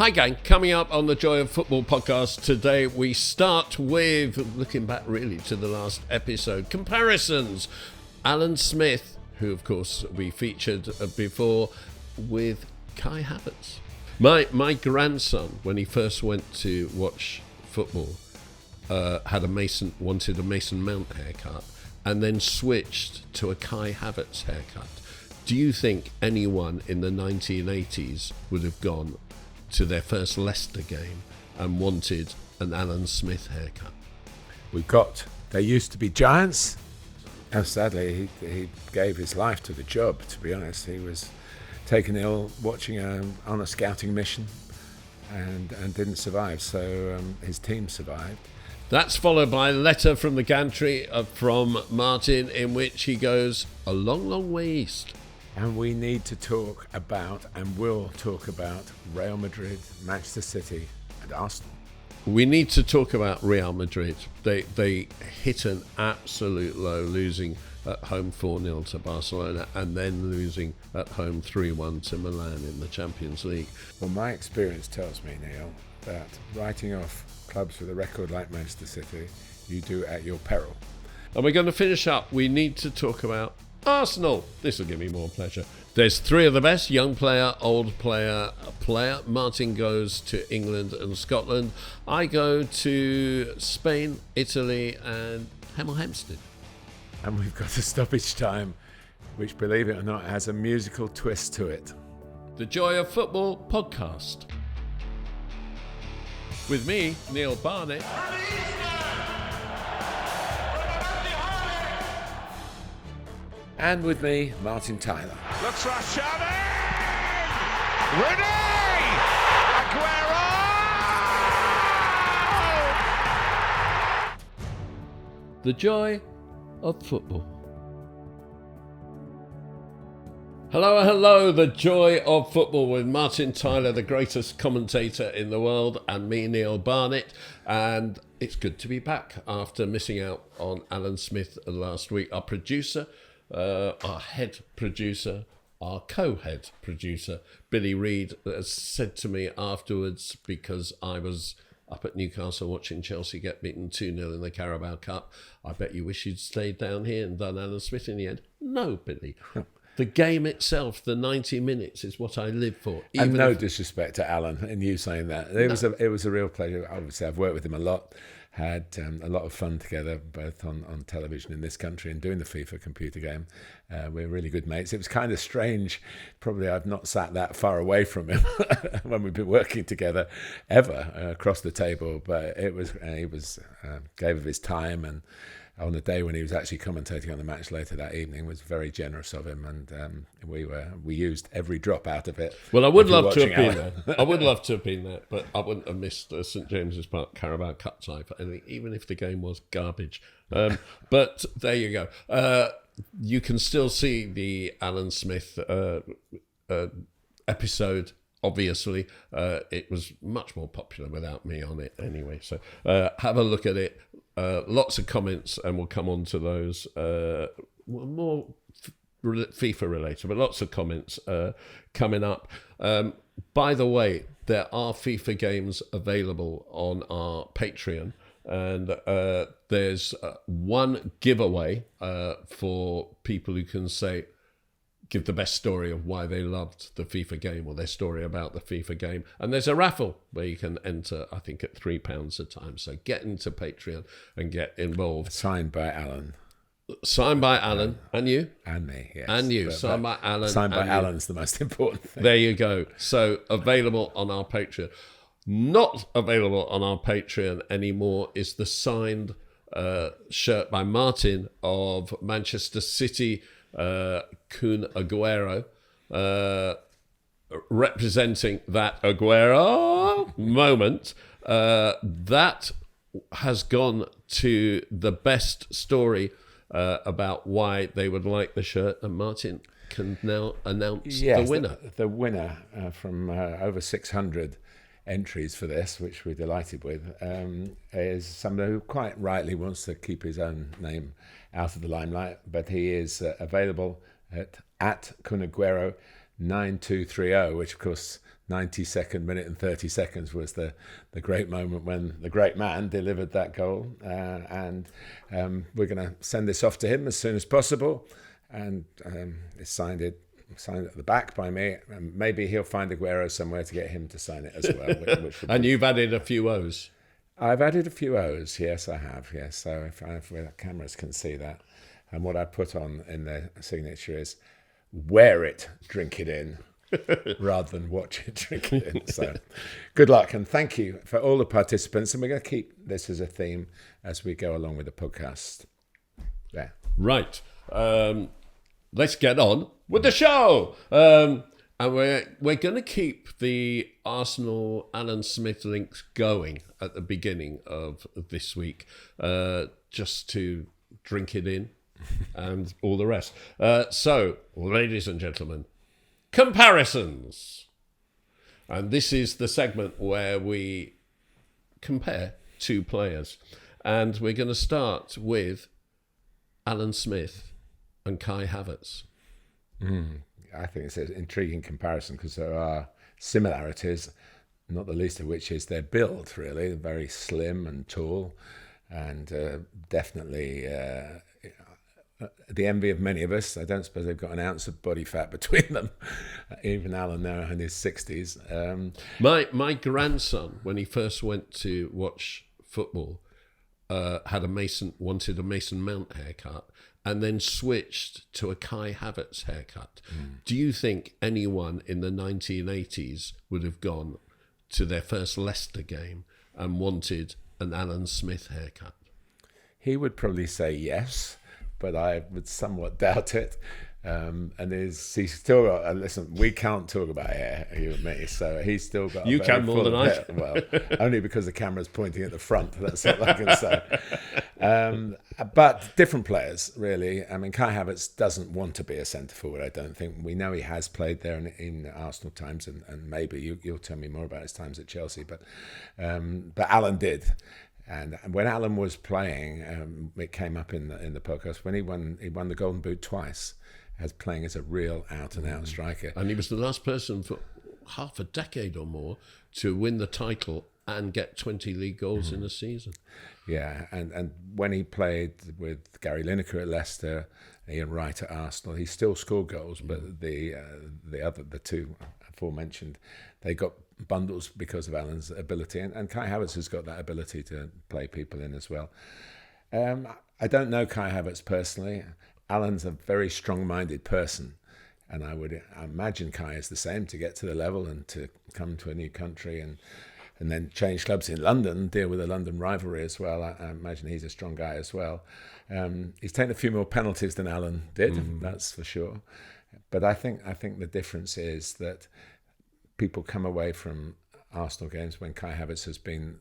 Hi gang, coming up on the Joy of Football podcast today, we start with, looking back really to the last episode, comparisons. Alan Smith, who of course we featured before, with Kai Havertz. My grandson, when he first went to watch football, wanted a Mason Mount haircut and then switched to a Kai Havertz haircut. Do you think anyone in the 1980s would have gone to their first Leicester game and wanted an Alan Smith haircut? There used to be giants. And sadly, he gave his life to the job, to be honest. He was taken ill watching on a scouting mission and didn't survive, so his team survived. That's followed by a letter from the Gantry from Martin, in which he goes a long, long way east. And we need to talk about, and will talk about, Real Madrid, Manchester City and Arsenal. We need to talk about Real Madrid. They hit an absolute low, losing at home 4-0 to Barcelona and then losing at home 3-1 to Milan in the Champions League. Well, my experience tells me, Neil, that writing off clubs with a record like Manchester City, you do at your peril. And we're going to finish up. We need to talk about Arsenal. This will give me more pleasure. There's three of the best: young player, old player, player. Martin goes to England and Scotland. I go to Spain, Italy and Hemel Hempstead. And we've got a stoppage time, which, believe it or not, has a musical twist to it. The Joy of Football podcast. With me, Neil Barnett. And with me, Martin Tyler. Looks like Xavi! Ready! Aguero! The Joy of Football. Hello, the Joy of Football with Martin Tyler, the greatest commentator in the world, and me, Neil Barnett. And it's good to be back after missing out on Alan Smith last week. Our producer, our head producer, our co-head producer, Billy Reid, said to me afterwards, because I was up at Newcastle watching Chelsea get beaten 2-0 in the Carabao Cup, I bet you wish you'd stayed down here and done Alan Smith in the end. No, Billy. The game itself, the 90 minutes, is what I live for. And no disrespect to Alan in you saying that. It was a real pleasure. Obviously, I've worked with him a lot. Had a lot of fun together, both on television in this country and doing the FIFA computer game. We're really good mates. It was kind of strange. Probably I've not sat that far away from him when we've been working together ever across the table. But he gave of his time, and on the day when he was actually commentating on the match later that evening, was very generous of him, and we used every drop out of it. Well, I would love to have been there. I would love to have been there, but I wouldn't have missed St James's Park Carabao Cup tie for anything, even if the game was garbage. But there you go. You can still see the Alan Smith episode. Obviously, it was much more popular without me on it anyway. So have a look at it. Lots of comments, and we'll come on to those more FIFA related, but lots of comments coming up. By the way, there are FIFA games available on our Patreon, and there's one giveaway for people who can give the best story of why they loved the FIFA game, or their story about the FIFA game. And there's a raffle where you can enter, I think, at £3 a time. So get into Patreon and get involved. Signed by Alan. Signed by Alan. And you? And me, yes. And you. Signed by Alan. Signed by Alan's the most important thing. There you go. So available on our Patreon. Not available on our Patreon anymore is the signed shirt by Martin of Manchester City, Kun Aguero, representing that Aguero moment. That has gone to the best story about why they would like the shirt, and Martin can now announce the winner. The winner from over 600 entries for this, which we're delighted with, is somebody who quite rightly wants to keep his own name out of the limelight, but he is available at Kun Aguero 9230, which of course 92nd minute and 30 seconds was the great moment when the great man delivered that goal. And we're going to send this off to him as soon as possible. And it's signed at the back by me. And maybe he'll find Aguero somewhere to get him to sign it as well. And you've added a few O's. I've added a few O's. Yes, I have. Yes. So if the cameras can see that. And what I put on in the signature is, wear it, drink it in, rather than watch it, drink it in. So good luck, and thank you for all the participants. And we're going to keep this as a theme as we go along with the podcast. Yeah. Right. Let's get on with the show. And we're going to keep the Arsenal Alan Smith links going at the beginning of this week, just to drink it in and all the rest. So, ladies and gentlemen, comparisons. And this is the segment where we compare two players. And we're going to start with Alan Smith and Kai Havertz. I think it's an intriguing comparison because there are similarities, not the least of which is their build, really. They're very slim and tall, and definitely the envy of many of us. I don't suppose they've got an ounce of body fat between them. Even Alan now in his 60s. My grandson, when he first went to watch football, wanted a Mason Mount haircut, and then switched to a Kai Havertz haircut. Do you think anyone in the 1980s would have gone to their first Leicester game and wanted an Alan Smith haircut? He would probably say yes, but I would somewhat doubt it. He's still got, listen, we can't talk about hair, you and me, so he's still got you can more than I can. Well, only because the camera's pointing at the front, that's all I can say. But different players, really. I mean, Kai Havertz doesn't want to be a centre-forward, I don't think. We know he has played there in Arsenal times, and maybe you'll tell me more about his times at Chelsea, but Alan did. And when Alan was playing, it came up in the podcast, when he won the Golden Boot twice, as playing as a real out-and-out striker. And he was the last person for half a decade or more to win the title and get 20 league goals in a season. Yeah, and when he played with Gary Lineker at Leicester, Ian Wright at Arsenal, he still scored goals, but the two aforementioned, they got bundles because of Alan's ability, and Kai Havertz has got that ability to play people in as well. I don't know Kai Havertz personally. Alan's a very strong-minded person, and I would imagine Kai is the same, to get to the level and to come to a new country and then change clubs in London, deal with the London rivalry as well. I imagine he's a strong guy as well. He's taken a few more penalties than Alan did, that's for sure. But I think the difference is that people come away from Arsenal games when Kai Havertz has been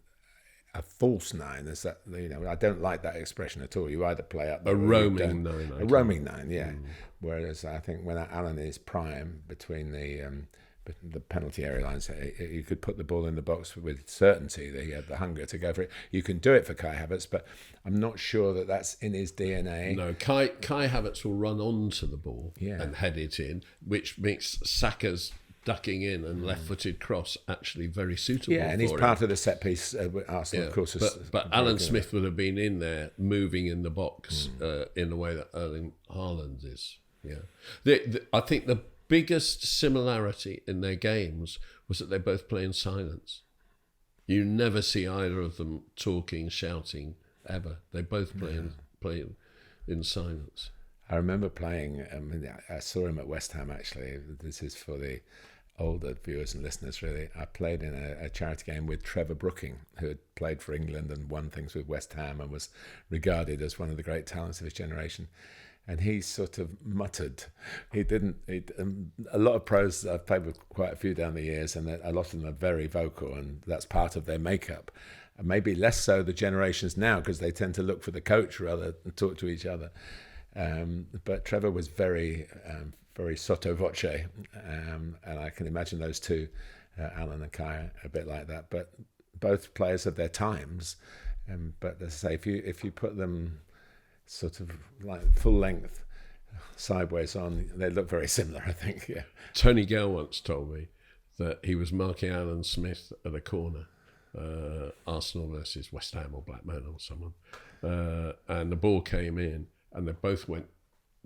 a false nine. Is that, I don't like that expression at all. You either play up a roaming nine. A roaming nine, yeah. Whereas I think when Alan is prime between the penalty area lines, you could put the ball in the box with certainty that he had the hunger to go for it. You can do it for Kai Havertz, but I'm not sure that that's in his DNA. No, Kai Havertz will run onto the ball and head it in, which makes Saka's ducking in and left-footed cross actually very suitable. Yeah, and he's part of the set piece with Arsenal, of course. But Alan Smith would have been in there, moving in the box in the way that Erling Haaland is. Yeah, I think the biggest similarity in their games was that they both play in silence. You never see either of them talking, shouting, ever. They both play in silence. I remember playing, I saw him at West Ham actually. This is for the older viewers and listeners really. I played in a charity game with Trevor Brooking, who had played for England and won things with West Ham and was regarded as one of the great talents of his generation. And he sort of muttered. A lot of pros, I've played with quite a few down the years, and a lot of them are very vocal, and that's part of their makeup. And maybe less so the generations now, because they tend to look for the coach rather than talk to each other. But Trevor was very sotto voce, and I can imagine those two, Alan and Kai, a bit like that. But both players of their times. But as I say, if you put them sort of like full length, sideways on, they look very similar, I think. Yeah. Tony Gale once told me that he was marking Alan Smith at a corner, Arsenal versus West Ham or Blackburn or someone, and the ball came in, and they both went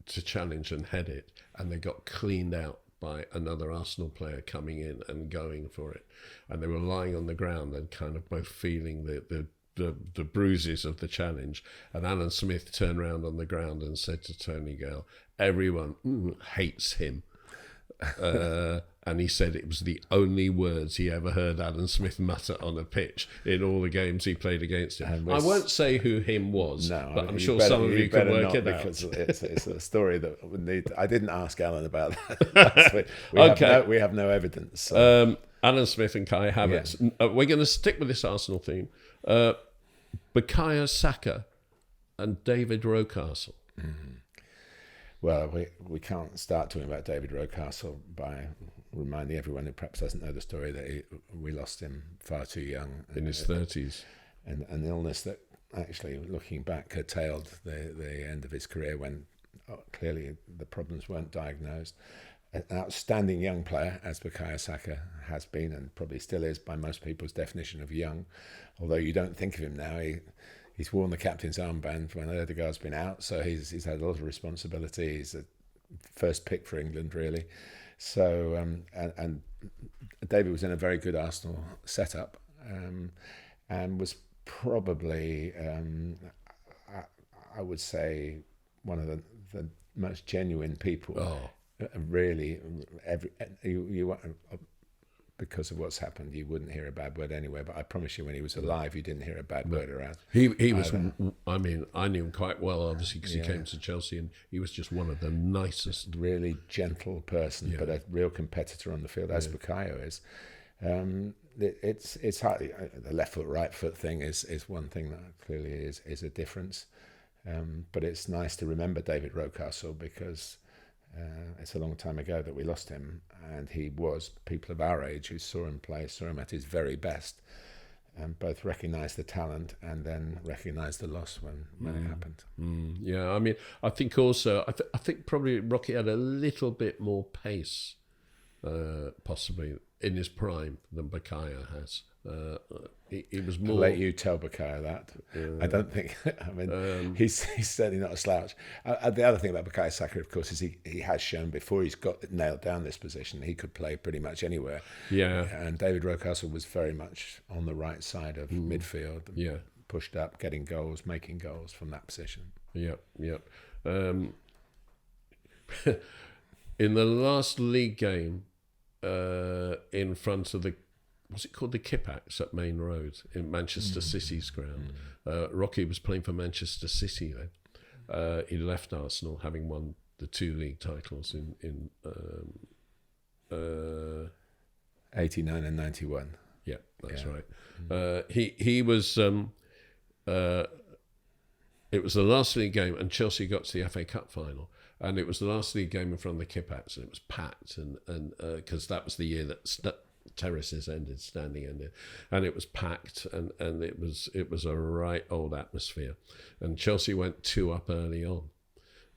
to challenge and head it, and they got cleaned out by another Arsenal player coming in and going for it, and they were lying on the ground and kind of both feeling the bruises of the challenge. And Alan Smith turned around on the ground and said to Tony Gale, "Everyone hates him." And he said it was the only words he ever heard Alan Smith mutter on a pitch in all the games he played against him. I won't say who him was, but I'm sure some of you can work it out. Because it's a story that would need. I didn't ask Alan about that. We have no evidence. So. Alan Smith and Kai Havertz. Yeah. We're going to stick with this Arsenal theme. Bukayo Saka and David Rocastle. Mm-hmm. Well, we can't start talking about David Rocastle by reminding everyone who perhaps doesn't know the story that we lost him far too young. In his 30s. And an illness that actually, looking back, curtailed the end of his career when clearly the problems weren't diagnosed. An outstanding young player, as Bukayo Saka has been and probably still is by most people's definition of young, although you don't think of him now. He's worn the captain's armband when Odegaard's been out, so he's had a lot of responsibility. He's a first pick for England, really. So, and David was in a very good Arsenal setup, and was probably, I would say, one of the most genuine people. Oh. Really, because of what's happened, you wouldn't hear a bad word anywhere. But I promise you, when he was alive, you didn't hear a bad word around. He was. I mean, I knew him quite well, obviously, because he came to Chelsea, and he was just one of the nicest, really gentle person, but a real competitor on the field, as Bukayo is. It's hardly the left foot, right foot thing is one thing that clearly is a difference. But it's nice to remember David Rocastle because. It's a long time ago that we lost him, and he was, people of our age who saw him play, saw him at his very best, and both recognised the talent and then recognised the loss when it happened. Yeah, I mean, I think also, I think probably Rocky had a little bit more pace, possibly, in his prime than Bukayo has. He was more. I'll let you tell Bukayo that. I don't think. I mean, he's certainly not a slouch. The other thing about Bukayo Saka, of course, is he has shown before he's got nailed down this position, he could play pretty much anywhere. Yeah. And David Rocastle was very much on the right side of midfield. Yeah. Pushed up, getting goals, making goals from that position. Yep. In the last league game, in front of the. Was it called the Kipax at Main Road in Manchester City's ground? Rocky was playing for Manchester City then. He left Arsenal, having won the 2 league titles in 89 and 91. Yeah, that's right. He was. It was the last league game, and Chelsea got to the FA Cup final, and it was the last league game in front of the Kipax, and it was packed, and because that was the year that. Terraces ended, standing ended, and it was packed, and it was a right old atmosphere, and Chelsea went 2 up early on,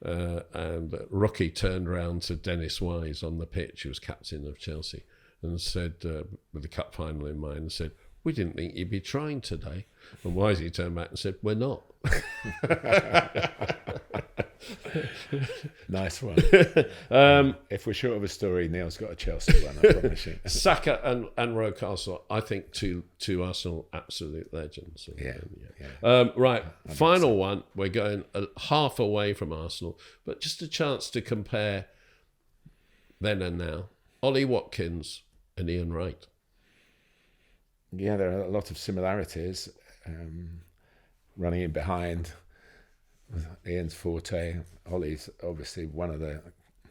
and Rocky turned round to Dennis Wise on the pitch, who was captain of Chelsea, and said, with the cup final in mind, and said, "We didn't think you'd be trying today." And Wisey turned back and said, "We're not." Nice one. If we're short of a story, Neil's got a Chelsea one, I promise you. Saka and Rocastle, I think two Arsenal absolute legends. Right, final one. We're going half away from Arsenal, but just a chance to compare then and now. Ollie Watkins and Ian Wright. Yeah, there are a lot of similarities. Running in behind, Ian's forte. Ollie's obviously one of the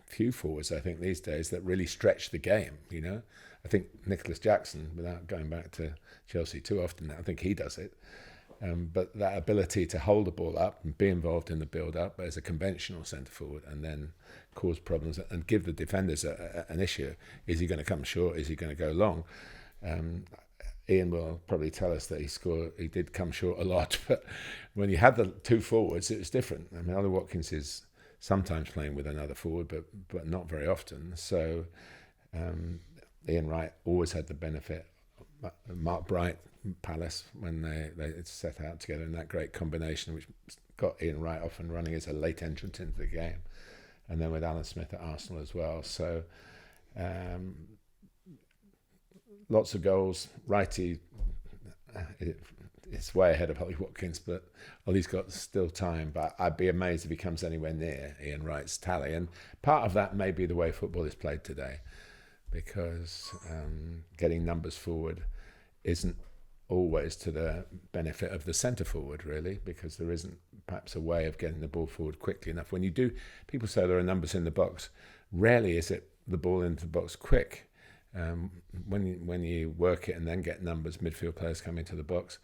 few forwards, I think, these days that really stretch the game, you know. I think Nicholas Jackson, without going back to Chelsea too often, I think he does it. But that ability to hold the ball up and be involved in the build-up as a conventional centre-forward and then cause problems and give the defenders an issue. Is he going to come short? Is he going to go long? Ian will probably tell us that he did come short a lot, but when you had the 2 forwards, it was different. I mean, Ollie Watkins is sometimes playing with another forward, but not very often. So Ian Wright always had the benefit. Mark Bright, Palace, when they set out together in that great combination, which got Ian Wright off and running as a late entrant into the game. And then with Alan Smith at Arsenal as well. So lots of goals. Wrighty, it's way ahead of Ollie Watkins, but Ollie's got still time. But I'd be amazed if he comes anywhere near Ian Wright's tally. And part of that may be the way football is played today, because getting numbers forward isn't always to the benefit of the centre forward, really, because there isn't perhaps a way of getting the ball forward quickly enough. When you do, people say there are numbers in the box. Rarely is it the ball into the box quick. When you work it and then get numbers, midfield players come into the box,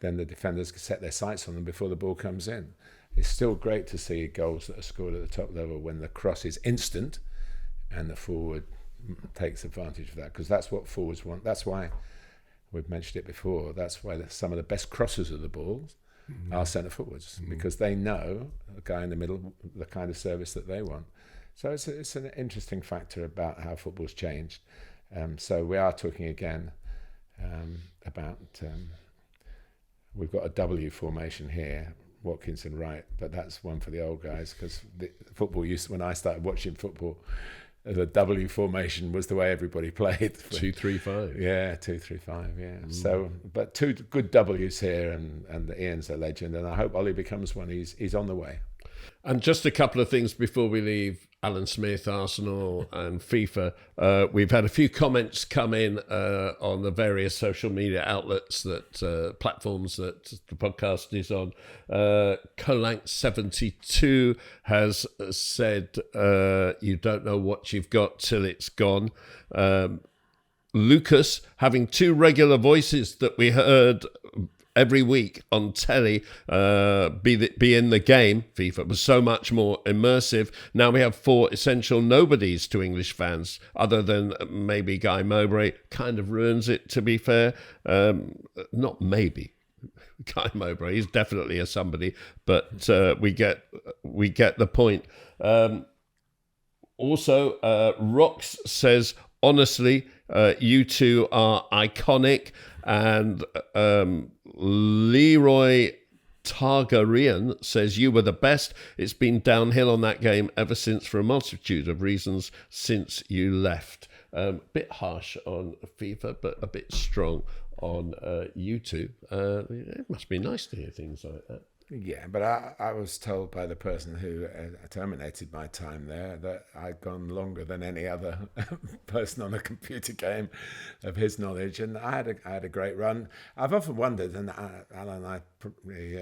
then the defenders can set their sights on them before the ball comes in. It's still great to see goals that are scored at the top level when the cross is instant and the forward takes advantage of that, because that's what forwards want. That's why, we've mentioned it before, that's why some of the best crossers of the balls are centre forwards, because they know the guy in the middle, the kind of service that they want. So it's an interesting factor about how football's changed. So we are talking again about, we've got a W formation here, Watkins and Wright, but that's one for the old guys, because football when I started watching football, the W formation was the way everybody played. 2-3-5. Yeah, 2-3-5. Yeah. So, but two good W's here, and Ian's a legend, and I hope Ollie becomes one. He's on the way. And just a couple of things before we leave Alan Smith, Arsenal and FIFA. We've had a few comments come in on the various social media outlets, that platforms that the podcast is on. Colank72 has said, you don't know what you've got till it's gone. Lucas, having two regular voices that we heard every week on telly, be in the game. FIFA was so much more immersive. Now we have four essential nobodies to English fans, other than maybe Guy Mowbray. Kind of ruins it, to be fair. Not maybe. Guy Mowbray, he's definitely a somebody, but we get the point. Also, Rox says, honestly, you two are iconic, and Leroy Targaryen says, you were the best. It's been downhill on that game ever since, for a multitude of reasons, since you left. Bit harsh on FIFA, but a bit strong on you two. It must be nice to hear things like that. Yeah, but I was told by the person who terminated my time there that I'd gone longer than any other person on a computer game of his knowledge, and I had a great run. I've often wondered, and Alan and I probably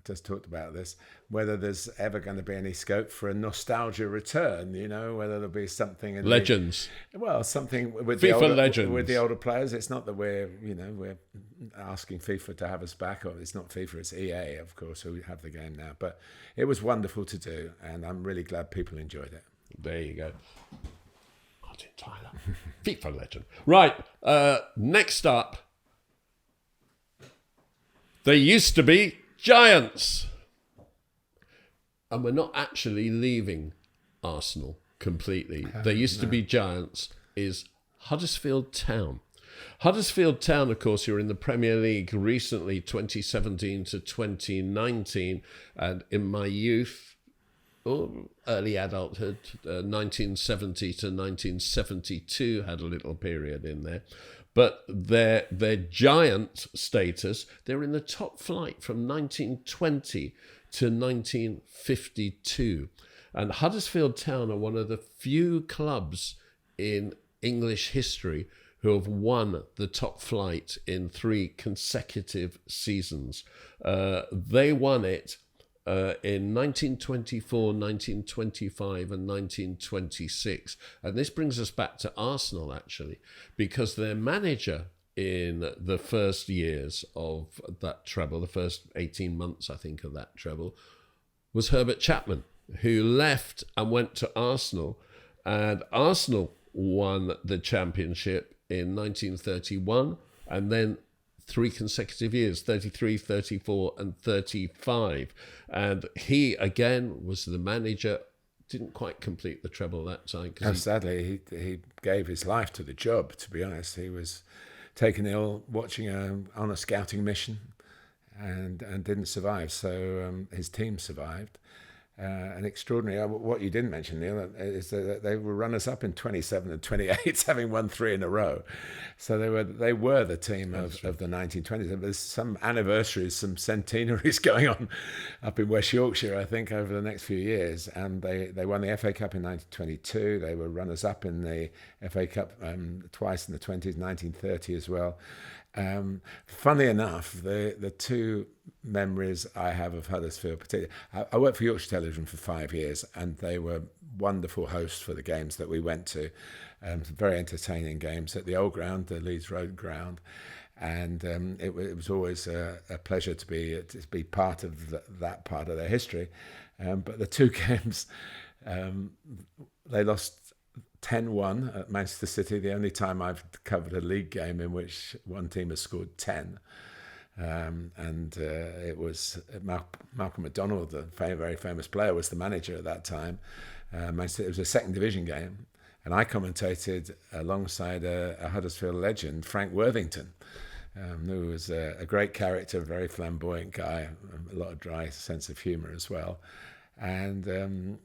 just talked about this, whether there's ever going to be any scope for a nostalgia return. You know, whether there'll be something in Legends. Something with FIFA Legends with the older players. It's not that we're asking FIFA to have us back, or it's not FIFA, it's EA, of course, who have the game now. But it was wonderful to do, and I'm really glad people enjoyed it. There you go. Martin Tyler, FIFA legend. Right, next up, there used to be Giants. And we're not actually leaving Arsenal completely. There used to be Giants is Huddersfield Town. Huddersfield Town, of course, you're in the Premier League recently, 2017 to 2019. And in my youth, early adulthood, 1970 to 1972 had a little period in there. But their giant status, they're in the top flight from 1920 to 1952. And Huddersfield Town are one of the few clubs in English history who have won the top flight in 3 consecutive seasons. They won it in 1924, 1925 and 1926. And this brings us back to Arsenal, actually, because their manager in the first years of that treble, the first 18 months, I think, of that treble, was Herbert Chapman, who left and went to Arsenal. And Arsenal won the championship in 1931, and then 3 consecutive years, 33, 34 and 35. And he, again, was the manager. didn't quite complete the treble that time. And sadly, he gave his life to the job, to be honest. He was taken ill watching on a scouting mission and didn't survive. So his team survived. And extraordinary. What you didn't mention, Neil, is that they were runners-up in 27 and 28, having won 3 in a row. So they were the team of the 1920s. There's some anniversaries, some centenaries going on up in West Yorkshire, I think, over the next few years. And they won the FA Cup in 1922. They were runners-up in the FA Cup twice in the 20s, 1930 as well. Funnily enough, the two memories I have of Huddersfield, particularly, I worked for Yorkshire Television for 5 years, and they were wonderful hosts for the games that we went to. Very entertaining games at the old ground, the Leeds Road ground, and it was always a pleasure to be part of that part of their history. But the two games, they lost 10-1 at Manchester City, the only time I've covered a league game in which one team has scored 10. It was Malcolm McDonald, the very famous player, was the manager at that time. It was a second division game, and I commentated alongside a Huddersfield legend, Frank Worthington, who was a great character, very flamboyant guy, a lot of dry sense of humour as well. And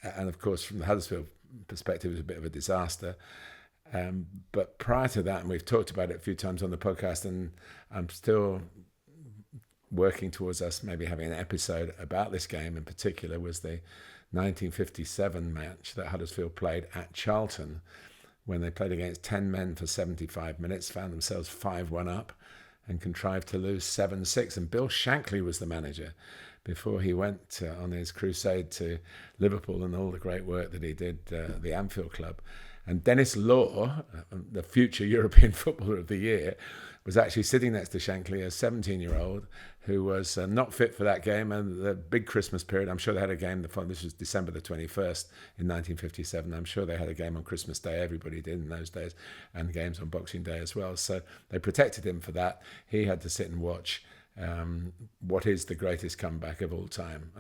of course, from the Huddersfield perspective, it was a bit of a disaster. But prior to that, and we've talked about it a few times on the podcast, and I'm still working towards us maybe having an episode about this game in particular, was the 1957 match that Huddersfield played at Charlton, when they played against 10 men for 75 minutes, found themselves 5-1 up, and contrived to lose 7-6. And Bill Shankly was the manager before he went on his crusade to Liverpool and all the great work that he did at the Anfield Club. And Dennis Law, the future European Footballer of the Year, was actually sitting next to Shankly, a 17-year-old who was not fit for that game. And the big Christmas period, I'm sure they had a game, this was December the 21st in 1957. I'm sure they had a game on Christmas Day, everybody did in those days, and games on Boxing Day as well. So they protected him for that. He had to sit and watch what is the greatest comeback of all time.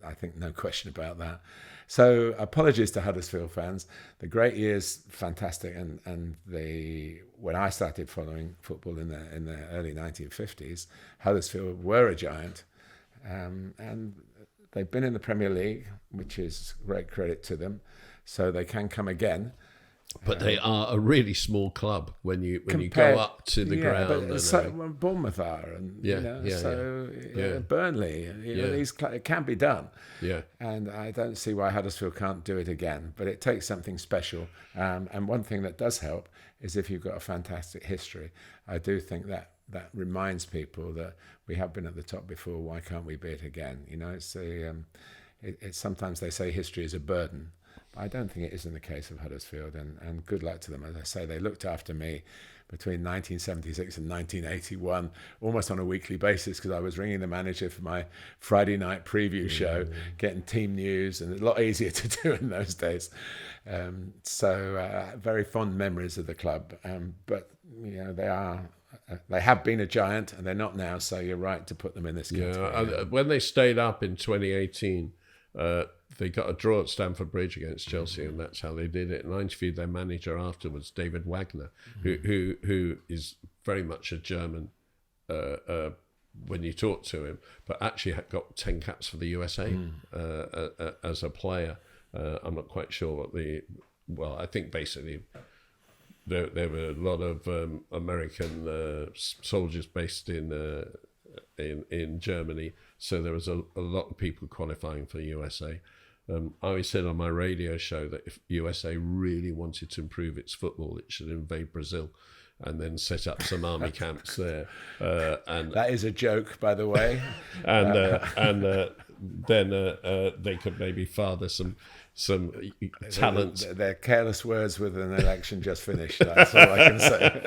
I think no question about that. So apologies to Huddersfield fans. The great years, fantastic, and when I started following football in the early 1950s, Huddersfield were a giant, and they've been in the Premier League, which is great credit to them. So they can come again. But they are a really small club when you go up to the ground. But so Bournemouth are, and Burnley. It can be done. Yeah. And I don't see why Huddersfield can't do it again. But it takes something special. And one thing that does help is if you've got a fantastic history. I do think that reminds people that we have been at the top before. Why can't we be it again? You know, it's sometimes they say history is a burden. I don't think it is in the case of Huddersfield, and good luck to them. As I say, they looked after me between 1976 and 1981, almost on a weekly basis, because I was ringing the manager for my Friday night preview show, getting team news, and a lot easier to do in those days. Very fond memories of the club. But you know, they have been a giant, and they're not now. So you're right to put them in this category. Yeah, when they stayed up in 2018. They got a draw at Stamford Bridge against Chelsea, and that's how they did it. And I interviewed their manager afterwards, David Wagner, who is very much a German when you talk to him, but actually got 10 caps for the USA as a player. I'm not quite sure what I think basically there were a lot of American soldiers based in Germany, so there was a lot of people qualifying for USA. I always said on my radio show that if USA really wanted to improve its football, it should invade Brazil and then set up some army camps there. And that is a joke, by the way. Then they could maybe father some talent. They're careless words with an election just finished. That's all I can say.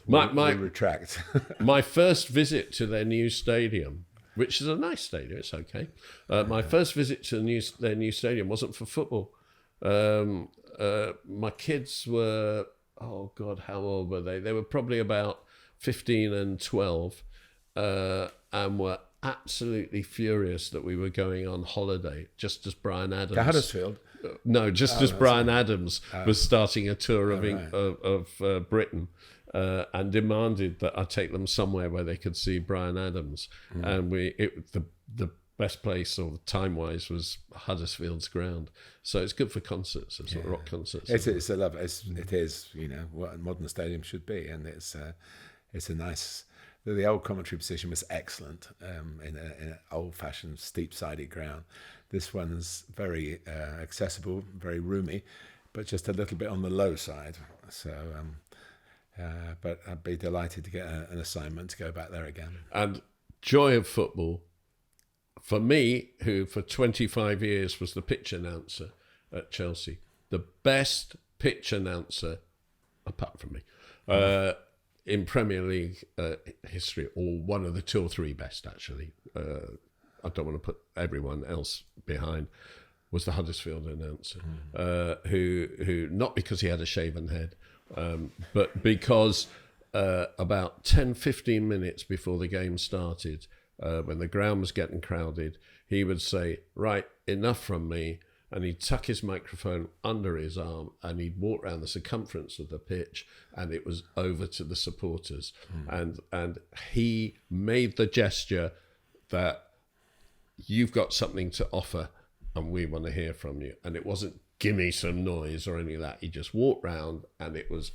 We retract. My first visit to their new stadium, which is a nice stadium, it's okay. My first visit to their new stadium wasn't for football. My kids were, oh God, how old were they? They were probably about 15 and 12, and were absolutely furious that we were going on holiday just as Brian Adams. To Huddersfield? No, just as Brian Adams was starting a tour of Britain. And demanded that I take them somewhere where they could see Brian Adams, and the best place or time-wise was Huddersfield's ground. So it's good for concerts, rock concerts. It is, you know, what a modern stadium should be, and it's a nice. The old commentary position was excellent in an old-fashioned steep-sided ground. This one's very accessible, very roomy, but just a little bit on the low side. So. But I'd be delighted to get an assignment to go back there again. And joy of football, for me, who for 25 years was the pitch announcer at Chelsea, the best pitch announcer, apart from me, in Premier League history, or one of the 2 or 3 best, actually. I don't want to put everyone else behind, was the Huddersfield announcer, who not because he had a shaven head, but because about 10-15 minutes before the game started, when the ground was getting crowded, he would say, "Right, enough from me," and he'd tuck his microphone under his arm and he'd walk around the circumference of the pitch, and it was over to the supporters. And he made the gesture that you've got something to offer and we want to hear from you. And it wasn't give me some noise or any of that. He just walked round and it was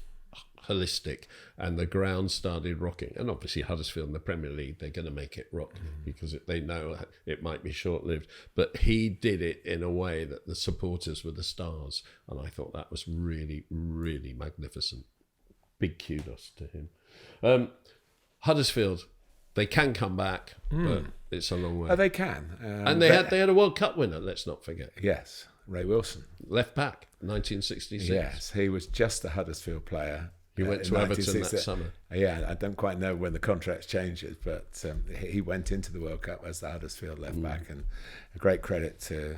holistic, and the ground started rocking. And obviously Huddersfield in the Premier League, they're going to make it rock because they know it might be short-lived. But he did it in a way that the supporters were the stars, and I thought that was really, really magnificent. Big kudos to him. Huddersfield, they can come back, but it's a long way. Oh, they can. And they had a World Cup winner, let's not forget. Yes, Ray Wilson. Left back, 1966. Yes, he was just a Huddersfield player. He went to Everton that summer. Yeah, I don't quite know when the contracts changes, but he went into the World Cup as the Huddersfield left back, and a great credit to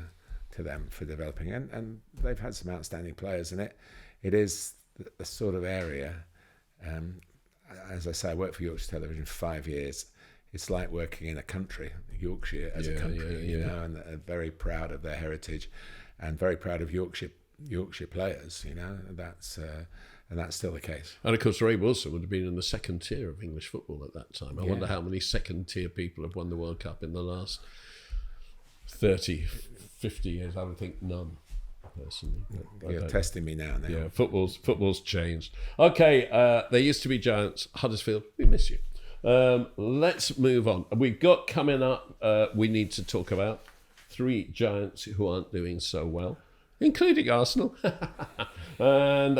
them for developing. And they've had some outstanding players, and it is the sort of area. As I say, I worked for Yorkshire Television for 5 years. It's like working in a country, Yorkshire as a country, you know, and they're very proud of their heritage, and very proud of Yorkshire players, you know. And that's still the case. And of course, Ray Wilson would have been in the second tier of English football at that time. I wonder how many second tier people have won the World Cup in the last 30, 50 years. I would think none, personally. You're testing me now. Yeah, football's changed. Okay, there used to be giants. Huddersfield, we miss you. Let's move on. We've got coming up, we need to talk about 3 giants who aren't doing so well, including Arsenal. And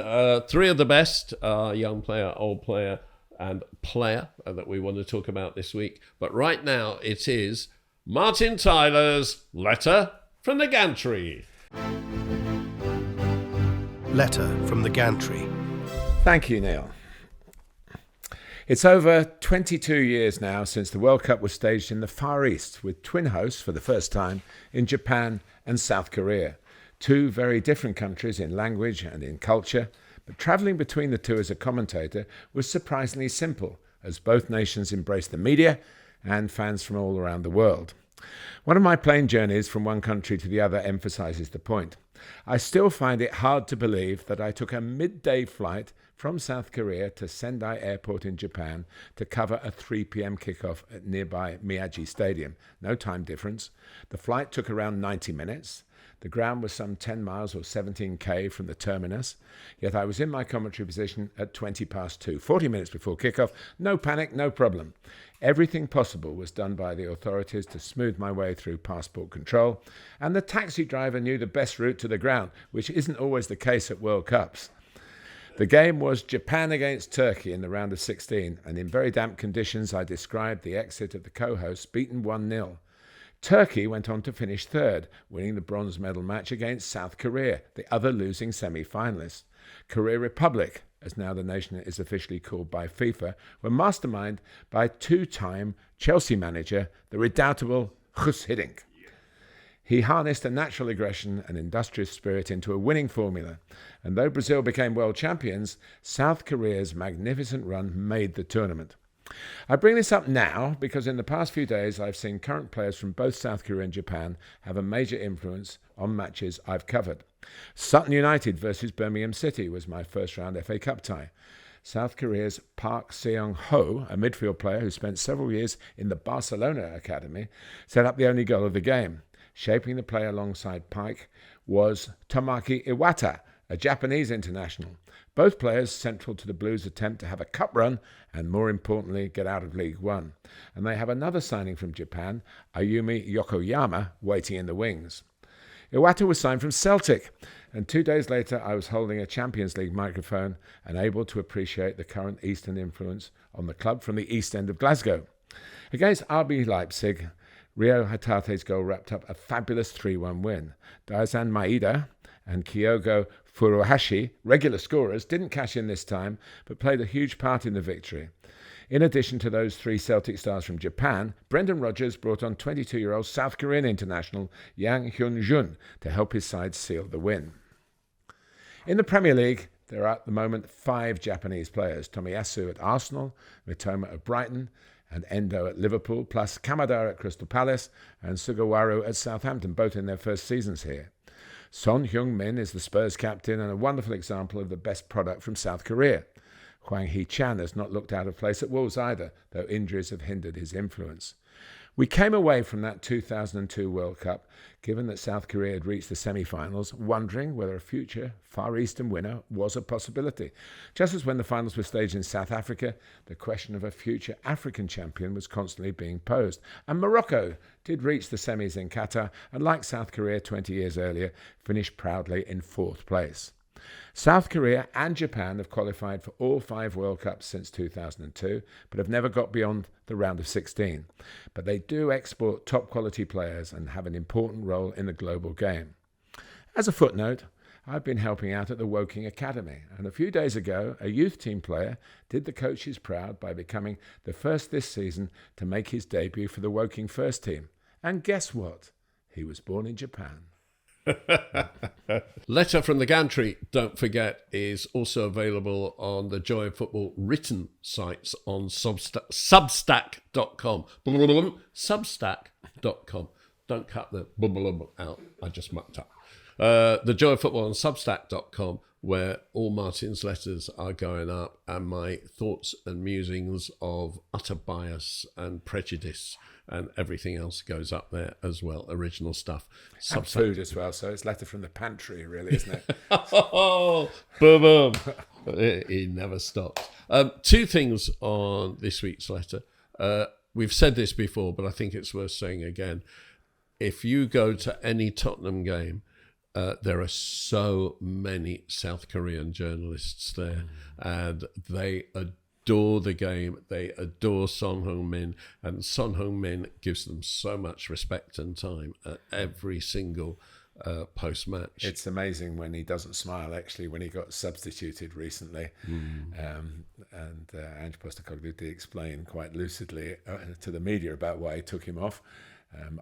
3 of the best are young player, old player, and player that we want to talk about this week. But right now it is Martin Tyler's Letter from the Gantry. Letter from the Gantry. Thank you, Neil. It's over 22 years now since the World Cup was staged in the Far East, with twin hosts for the first time in Japan and South Korea. 2 very different countries in language and in culture, but travelling between the 2 as a commentator was surprisingly simple, as both nations embraced the media and fans from all around the world. One of my plane journeys from one country to the other emphasises the point. I still find it hard to believe that I took a midday flight from South Korea to Sendai Airport in Japan to cover a 3 p.m. kickoff at nearby Miyagi Stadium. No time difference. The flight took around 90 minutes. The ground was some 10 miles or 17k from the terminus, yet I was in my commentary position at 20 past 2, 40 minutes before kickoff. No panic, no problem. Everything possible was done by the authorities to smooth my way through passport control, and the taxi driver knew the best route to the ground, which isn't always the case at World Cups. The game was Japan against Turkey in the round of 16, and in very damp conditions I described the exit of the co-hosts, beaten 1-0. Turkey went on to finish third, winning the bronze medal match against South Korea, the other losing semi-finalist. Korea Republic, as now the nation is officially called by FIFA, were masterminded by 2-time Chelsea manager, the redoubtable Guus Hiddink. He harnessed a natural aggression and industrious spirit into a winning formula, and though Brazil became world champions, South Korea's magnificent run made the tournament. I bring this up now because in the past few days I've seen current players from both South Korea and Japan have a major influence on matches I've covered. Sutton United versus Birmingham City was my first round FA Cup tie. South Korea's Park Seong-ho, a midfield player who spent several years in the Barcelona academy, set up the only goal of the game. Shaping the play alongside Pike was Tomoaki Iwata, a Japanese international. Both players central to the Blues' attempt to have a cup run and, more importantly, get out of League One. And they have another signing from Japan, Ayumi Yokoyama, waiting in the wings. Iwata was signed from Celtic, and 2 days later I was holding a Champions League microphone and able to appreciate the current Eastern influence on the club from the East End of Glasgow. Against RB Leipzig, Rio Hatate's goal wrapped up a fabulous 3-1 win. Daizan Maeda and Kyogo Furuhashi, regular scorers, didn't cash in this time, but played a huge part in the victory. In addition to those three Celtic stars from Japan, Brendan Rodgers brought on 22-year-old South Korean international Yang Hyun-jun to help his side seal the win. In the Premier League, there are at the moment 5 Japanese players: Tomiyasu at Arsenal, Mitoma at Brighton, and Endo at Liverpool, plus Kamada at Crystal Palace and Sugawara at Southampton, both in their first seasons here. Son Heung-min is the Spurs captain and a wonderful example of the best product from South Korea. Hwang Hee-chan has not looked out of place at Wolves either, though injuries have hindered his influence. We came away from that 2002 World Cup, given that South Korea had reached the semi-finals, wondering whether a future Far Eastern winner was a possibility. Just as when the finals were staged in South Africa, the question of a future African champion was constantly being posed. And Morocco did reach the semis in Qatar, and like South Korea 20 years earlier, finished proudly in 4th place. South Korea and Japan have qualified for all 5 World Cups since 2002, but have never got beyond the round of 16. But they do export top quality players and have an important role in the global game. As a footnote, I've been helping out at the Woking Academy, and a few days ago, a youth team player did the coaches proud by becoming the first this season to make his debut for the Woking first team. And guess what? He was born in Japan. Letter from the Gantry, don't forget, is also available on the Joy of Football written sites on Substack.com. Substack.com. Don't cut the out. I just mucked up. The Joy of Football on Substack.com, where all Martin's letters are going up and my thoughts and musings of utter bias and prejudice and everything else goes up there as well. Original stuff. And food as well, so it's letter from the pantry, really, isn't it? Oh, boom, boom. It never stops. 2 things on this week's letter. We've said this before, but I think it's worth saying again. If you go to any Tottenham game, there are so many South Korean journalists there, and they adore the game. They adore Son Heung-min, and Son Heung-min gives them so much respect and time at every single post-match. It's amazing when he doesn't smile, actually, when he got substituted recently. And Ange Postecoglou did explain quite lucidly to the media about why he took him off.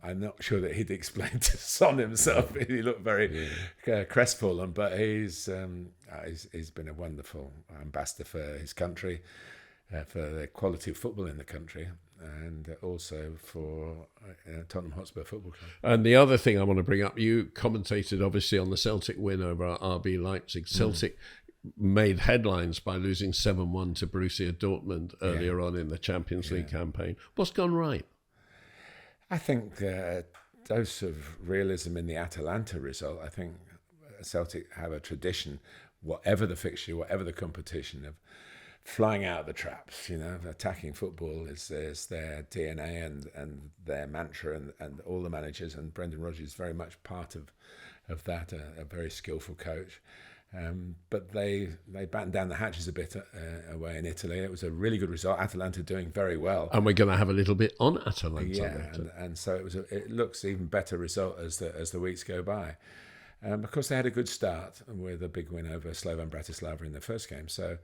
I'm not sure that he'd explained to Son himself. He looked very crestfallen, but he's been a wonderful ambassador for his country, for the quality of football in the country, and also for Tottenham Hotspur Football Club. And the other thing I want to bring up, you commentated obviously on the Celtic win over RB Leipzig. Celtic made headlines by losing 7-1 to Borussia Dortmund earlier on in the Champions League campaign. What's gone right? I think a dose of realism in the Atalanta result. I think Celtic have a tradition, whatever the fixture, whatever the competition, of flying out the traps. Attacking football is their DNA and their mantra, and all the managers, and Brendan Rodgers is very much part of that, a very skillful coach. But they battened down the hatches a bit away in Italy. It was a really good result. Atalanta doing very well, and we're going to have a little bit on Atalanta. Yeah, and so it looks even better result as the weeks go by. Of course, they had a good start with a big win over Slovan Bratislava in the first game. So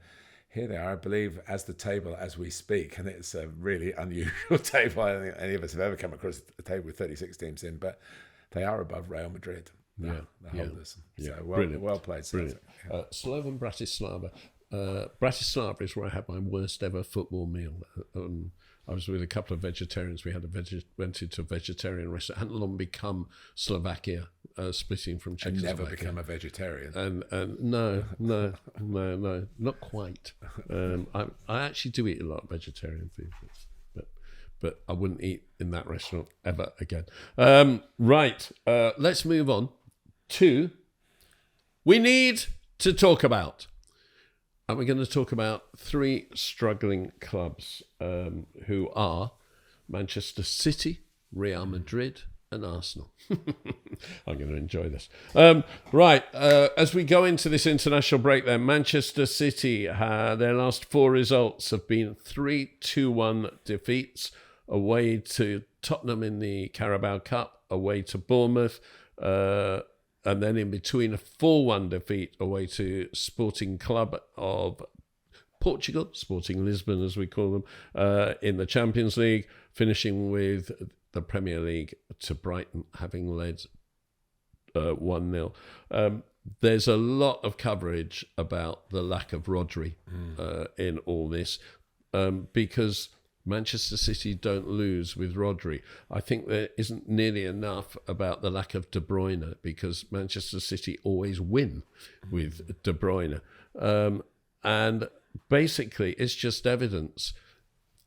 here they are, I believe, as the table as we speak, and it's a really unusual table. I don't think any of us have ever come across a table with 36 teams in, but they are above Real Madrid. The holders. So well played. Brilliant. Slovan Bratislava, Bratislava is where I had my worst ever football meal. I was with a couple of vegetarians. We had went into a vegetarian restaurant. Hadn't long become Slovakia, splitting from And Czechoslovakia. never become a vegetarian. And no, not quite. I actually do eat a lot of vegetarian food, but I wouldn't eat in that restaurant ever again. Right, let's move on to we need to talk about. And we're going to talk about 3 struggling clubs who are Manchester City, Real Madrid, and Arsenal. I'm going to enjoy this. Right, as we go into this international break then, Manchester City, their last 4 results have been 3-2-1 defeats away to Tottenham in the Carabao Cup, away to Bournemouth, and then in between a 4-1 defeat away to Sporting Club of Portugal, Sporting Lisbon as we call them, in the Champions League, finishing with the Premier League to Brighton, having led 1-0. There's a lot of coverage about the lack of Rodri in all this, because Manchester City don't lose with Rodri. I think there isn't nearly enough about the lack of De Bruyne, because Manchester City always win with De Bruyne. And basically, it's just evidence.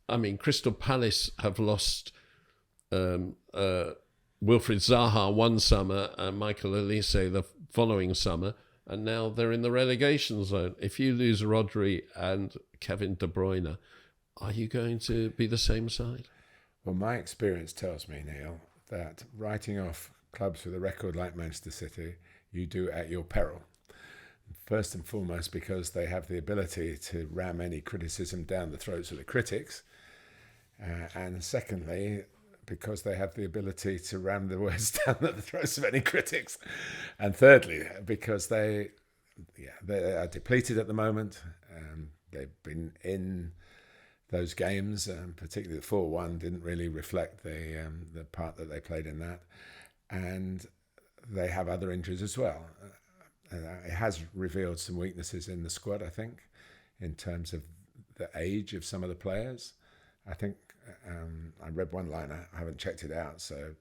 I mean, Crystal Palace have lost Wilfried Zaha one summer and Michael Olise the following summer, and now they're in the relegation zone. If you lose Rodri and Kevin De Bruyne, are you going to be the same side? Well, my experience tells me, Neil, that writing off clubs with a record like Manchester City, you do at your peril. First and foremost, because they have the ability to ram any criticism down the throats of the critics. And secondly, because they have the ability to ram the words down the throats of any critics. And thirdly, because they are depleted at the moment. They've been in those games, particularly the 4-1, didn't really reflect the part that they played in that. And they have other injuries as well. It has revealed some weaknesses in the squad, I think, in terms of the age of some of the players. I think I read one line, I haven't checked it out, so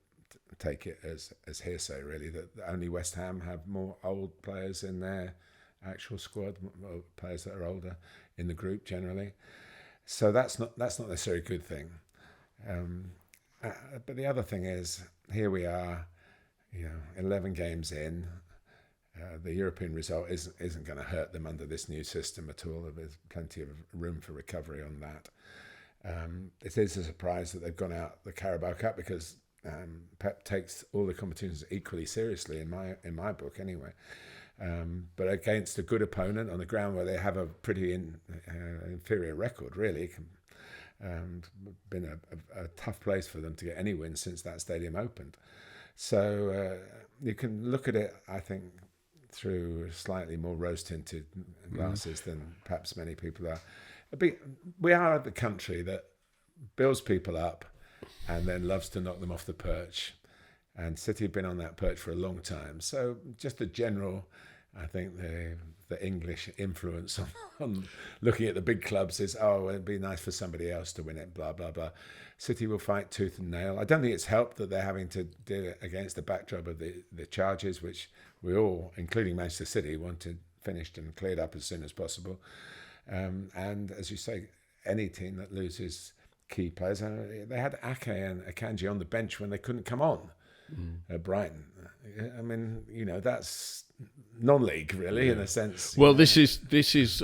take it as hearsay, really, that only West Ham have more old players in their actual squad, players that are older in the group generally. So that's not necessarily a good thing. But the other thing is, here we are, 11 games in. The European result isn't going to hurt them under this new system at all. There's plenty of room for recovery on that. It is a surprise that they've gone out the Carabao Cup, because Pep takes all the competitions equally seriously in my book anyway. But against a good opponent on the ground where they have a pretty inferior record, really, been a tough place for them to get any wins since that stadium opened. So you can look at it, I think, through slightly more rose-tinted glasses than perhaps many people are. We are the country that builds people up and then loves to knock them off the perch. And City have been on that perch for a long time. So just the general, I think the English influence on looking at the big clubs is, it'd be nice for somebody else to win it, blah, blah, blah. City will fight tooth and nail. I don't think it's helped that they're having to do it against the backdrop of the charges, which we all, including Manchester City, wanted finished and cleared up as soon as possible. And as you say, any team that loses key players, they had Ake and Akanji on the bench when they couldn't come on. At Brighton. I mean, that's non-league, really, in a sense. Well, this is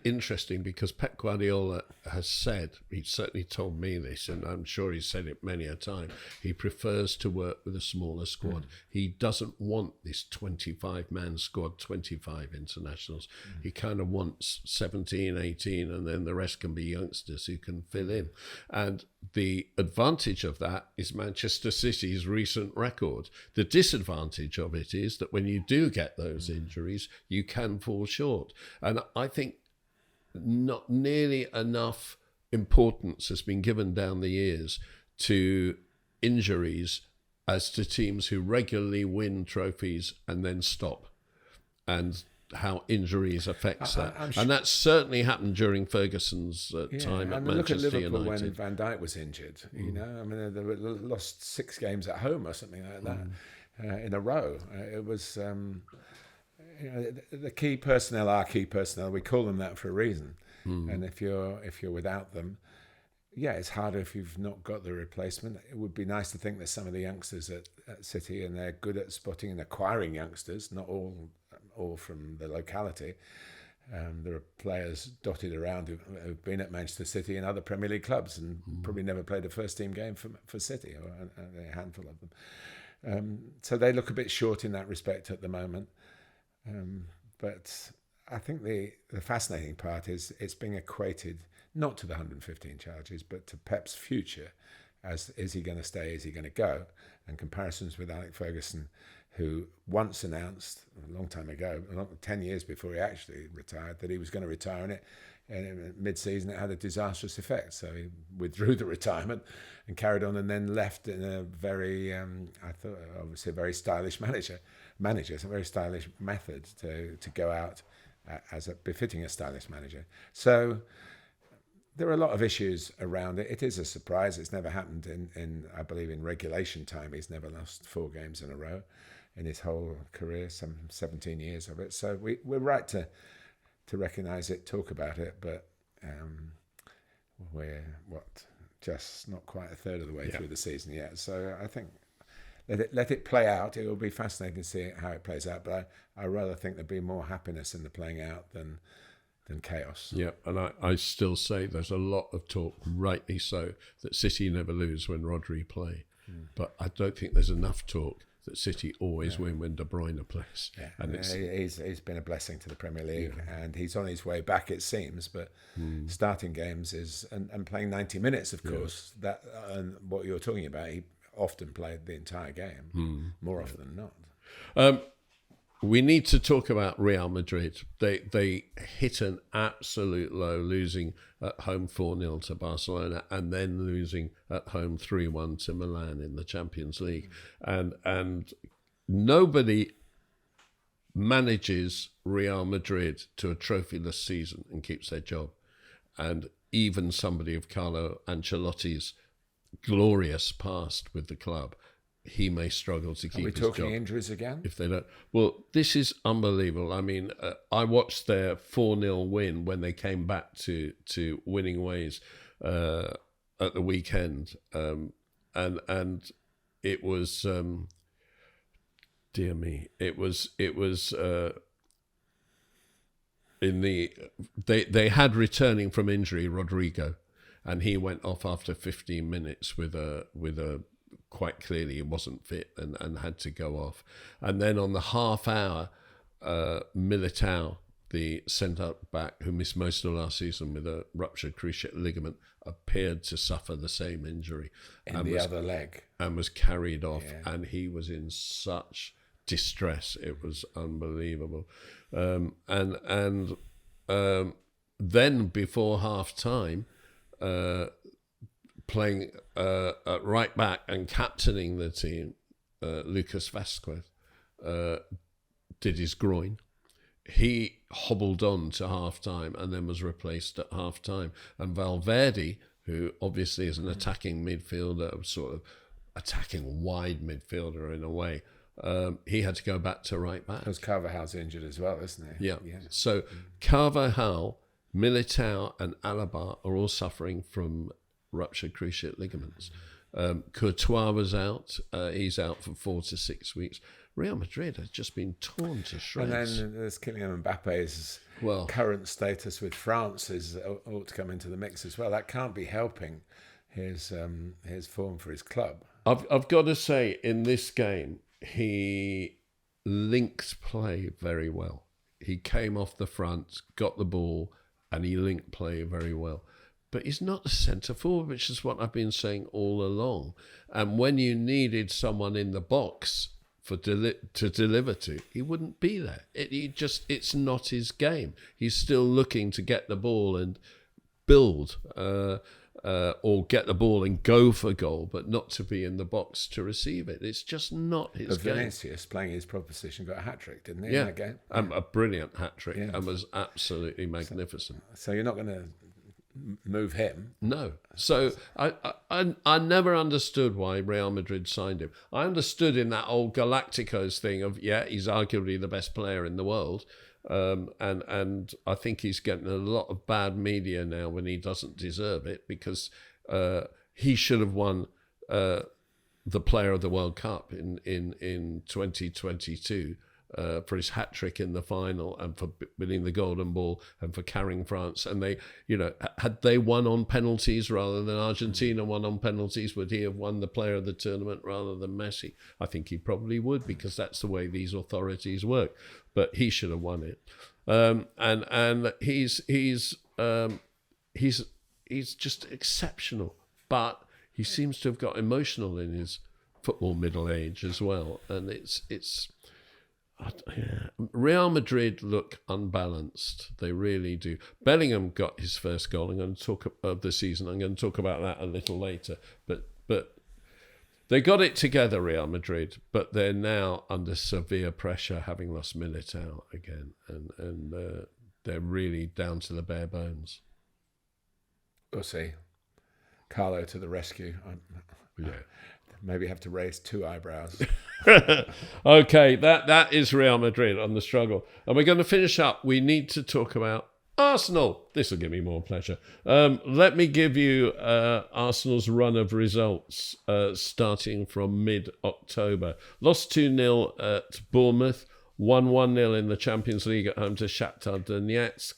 interesting, because Pep Guardiola has said, he certainly told me this, and I'm sure he's said it many a time, he prefers to work with a smaller squad. He doesn't want this 25-man squad, 25 internationals. He kind of wants 17, 18, and then the rest can be youngsters who can fill in. And the advantage of that is Manchester City's recent record. The disadvantage of it is that when you do get those injuries, you can fall short. And I think not nearly enough importance has been given down the years to injuries as to teams who regularly win trophies and then stop. And how injuries affects that. I'm sure- And that certainly happened during Ferguson's time at look at Manchester Liverpool when United. Van Dijk was injured. You know, I mean, they lost 6 games at home or something like that in a row. It was, you know, the key personnel are key personnel. We call them that for a reason. And if you're without them, yeah, it's harder if you've not got the replacement. It would be nice to think that some of the youngsters at City, and they're good at spotting and acquiring youngsters, not all from the locality. There are players dotted around who've been at Manchester City and other Premier League clubs and probably never played a first-team game for City, or a handful of them. So they look a bit short in that respect at the moment. But I think the fascinating part is it's being equated not to the 115 charges, but to Pep's future. As is he going to stay? Is he going to go? And comparisons with Alex Ferguson, who once announced a long time ago, 10 years before he actually retired, that he was going to retire, and in mid-season it had a disastrous effect. So he withdrew the retirement and carried on, and then left in a very, I thought, obviously a very stylish manager. It's a very stylish method to go out as befitting a stylish manager. So there are a lot of issues around it. It is a surprise. It's never happened in I believe, in regulation time. He's never lost 4 games in a row in his whole career, some 17 years of it. So we're right to recognise it, talk about it, but we're, just not quite a third of the way through the season yet. So I think let it play out. It will be fascinating to see how it plays out, but I rather think there'd be more happiness in the playing out than chaos. Yeah, and I still say there's a lot of talk, rightly so, that City never lose when Rodri play. But I don't think there's enough talk that City always win when De Bruyne plays. Yeah, and he's been a blessing to the Premier League, and he's on his way back, it seems. But starting games and playing 90 minutes, of course. That and what you're talking about, he often played the entire game, more often than not. We need to talk about Real Madrid. They hit an absolute low, losing at home 4-0 to Barcelona, and then losing at home 3-1 to Milan in the Champions League. And nobody manages Real Madrid to a trophyless season and keeps their job. And even somebody of Carlo Ancelotti's glorious past with the club, he may struggle to keep his job. Are we talking injuries again? If they don't, well, this is unbelievable. I mean, I watched their 4-0 win when they came back to winning ways at the weekend, and it was, dear me, it was in the they had returning from injury Rodrigo, and he went off after 15 minutes with a quite clearly he wasn't fit and had to go off. And then on the half hour, Militao, the centre-back who missed most of last season with a ruptured cruciate ligament, appeared to suffer the same injury. In the other leg. And was carried off, and he was in such distress. It was unbelievable. And then before half-time, playing at right back and captaining the team, Lucas Vazquez did his groin. He hobbled on to half-time and then was replaced at half-time. And Valverde, who obviously is an attacking midfielder, sort of attacking wide midfielder in a way, he had to go back to right back. Because Carvajal's injured as well, isn't he? Yeah. So Carvajal, Militao and Alaba are all suffering from ruptured cruciate ligaments. Courtois was out. He's out for 4 to 6 weeks. Real Madrid has just been torn to shreds. And then there's Kylian Mbappe's current status with France ought to come into the mix as well. That can't be helping his form for his club. I've got to say, in this game, he linked play very well. He came off the front, got the ball, and he linked play very well. But he's not a centre forward, which is what I've been saying all along. And when you needed someone in the box to deliver to, he wouldn't be there. It's not his game. He's still looking to get the ball and build. or get the ball and go for goal, but not to be in the box to receive it. It's just not his game. Vinicius, playing his proposition, got a hat-trick, didn't he, Yeah, in that game? a brilliant hat-trick, Yeah. and was absolutely magnificent. So you're not going to move him. No. So I never understood why Real Madrid signed him. I understood in that old Galacticos thing of, he's arguably the best player in the world. And I think he's getting a lot of bad media now when he doesn't deserve it, because he should have won the Player of the World Cup in 2022 for his hat trick in the final and for winning the Golden Ball and for carrying France. And they, had they won on penalties rather than Argentina won on penalties, would he have won the Player of the Tournament rather than Messi? I think he probably would, because that's the way these authorities work. But he should have won it. And he's just exceptional. But he seems to have got emotional in his football middle age as well. And Real Madrid look unbalanced. They really do. Bellingham got his first goal. I'm going to talk of the season. I'm going to talk about that a little later. But they got it together, Real Madrid. But they're now under severe pressure, having lost Militao again, and they're really down to the bare bones. We'll see. Carlo to the rescue. Maybe have to raise 2 eyebrows. Okay, that is Real Madrid on the struggle. And we're going to finish up. We need to talk about Arsenal. This will give me more pleasure. Let me give you Arsenal's run of results starting from mid-October. Lost 2-0 at Bournemouth, won 1-0 in the Champions League at home to Shakhtar Donetsk.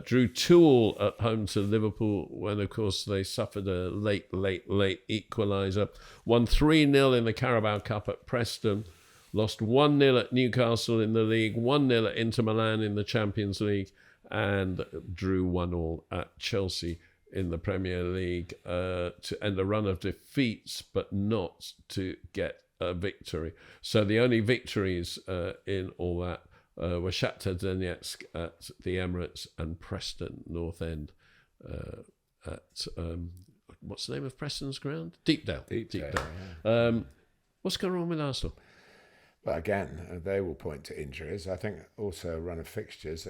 Drew 2-2 at home to Liverpool when, of course, they suffered a late equaliser. Won 3-0 in the Carabao Cup at Preston. Lost 1-0 at Newcastle in the league. 1-0 at Inter Milan in the Champions League. And drew 1-1 at Chelsea in the Premier League to end a run of defeats, but not to get a victory. So the only victories in all that were Shakhtar Donetsk at the Emirates and Preston North End at what's the name of Preston's ground? Deepdale. Yeah. What's going on with Arsenal? But again, they will point to injuries. I think also a run of fixtures.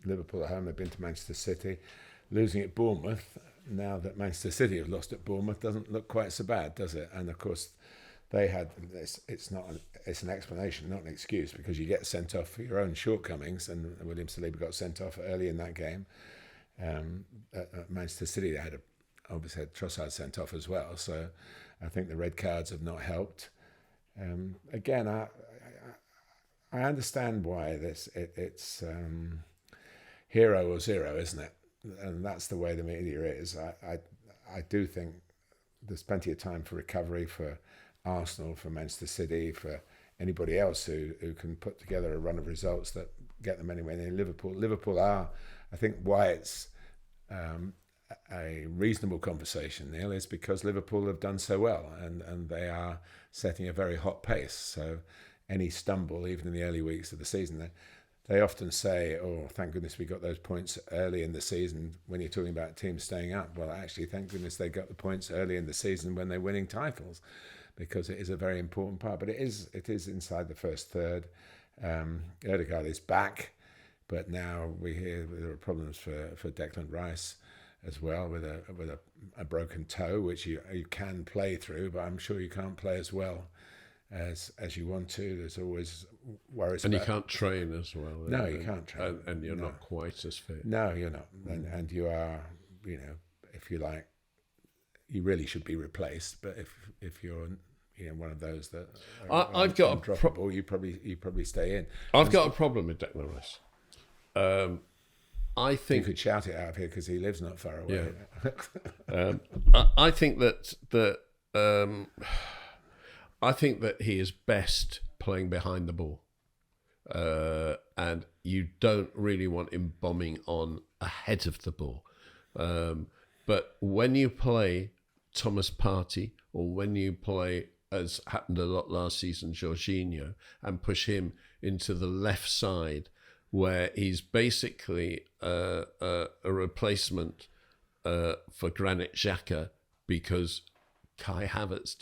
Liverpool at home, they've been to Manchester City. Losing at Bournemouth, now that Manchester City have lost at Bournemouth, doesn't look quite so bad, does it? And of course, they had it's an explanation, not an excuse, because you get sent off for your own shortcomings, and William Saliba got sent off early in that game. At Manchester City, they obviously had Trossard sent off as well, so I think the red cards have not helped. Again, I understand why it's hero or zero, isn't it? And that's the way the media is. I do think there's plenty of time for recovery for Arsenal, for Manchester City, for anybody else who can put together a run of results that get them anywhere near Liverpool. Liverpool are, I think, why it's a reasonable conversation, Neil, is because Liverpool have done so well and they are setting a very hot pace. So any stumble, even in the early weeks of the season, they often say, oh, thank goodness we got those points early in the season when you're talking about teams staying up. Well, actually, thank goodness they got the points early in the season when they're winning titles, because it is a very important part. But it is inside the first third. Odegaard is back, but now we hear there are problems for Declan Rice as well with a broken toe, which you can play through, but I'm sure you can't play as well as you want to. There's always worries and about... you can't train as well. No, you can't train. And you're not quite as fit. No, you're not. And you are, if you like, you really should be replaced. But if you're one of those that I've got undroppable, you probably stay in. I've got a problem with Declan Rice. I think you could shout it out of here because he lives not far away. Yeah. I think that I think that he is best playing behind the ball, and you don't really want him bombing on ahead of the ball. But when you play Thomas Partey, or when you play, as happened a lot last season, Jorginho, and push him into the left side, where he's basically a replacement for Granit Xhaka because Kai Havertz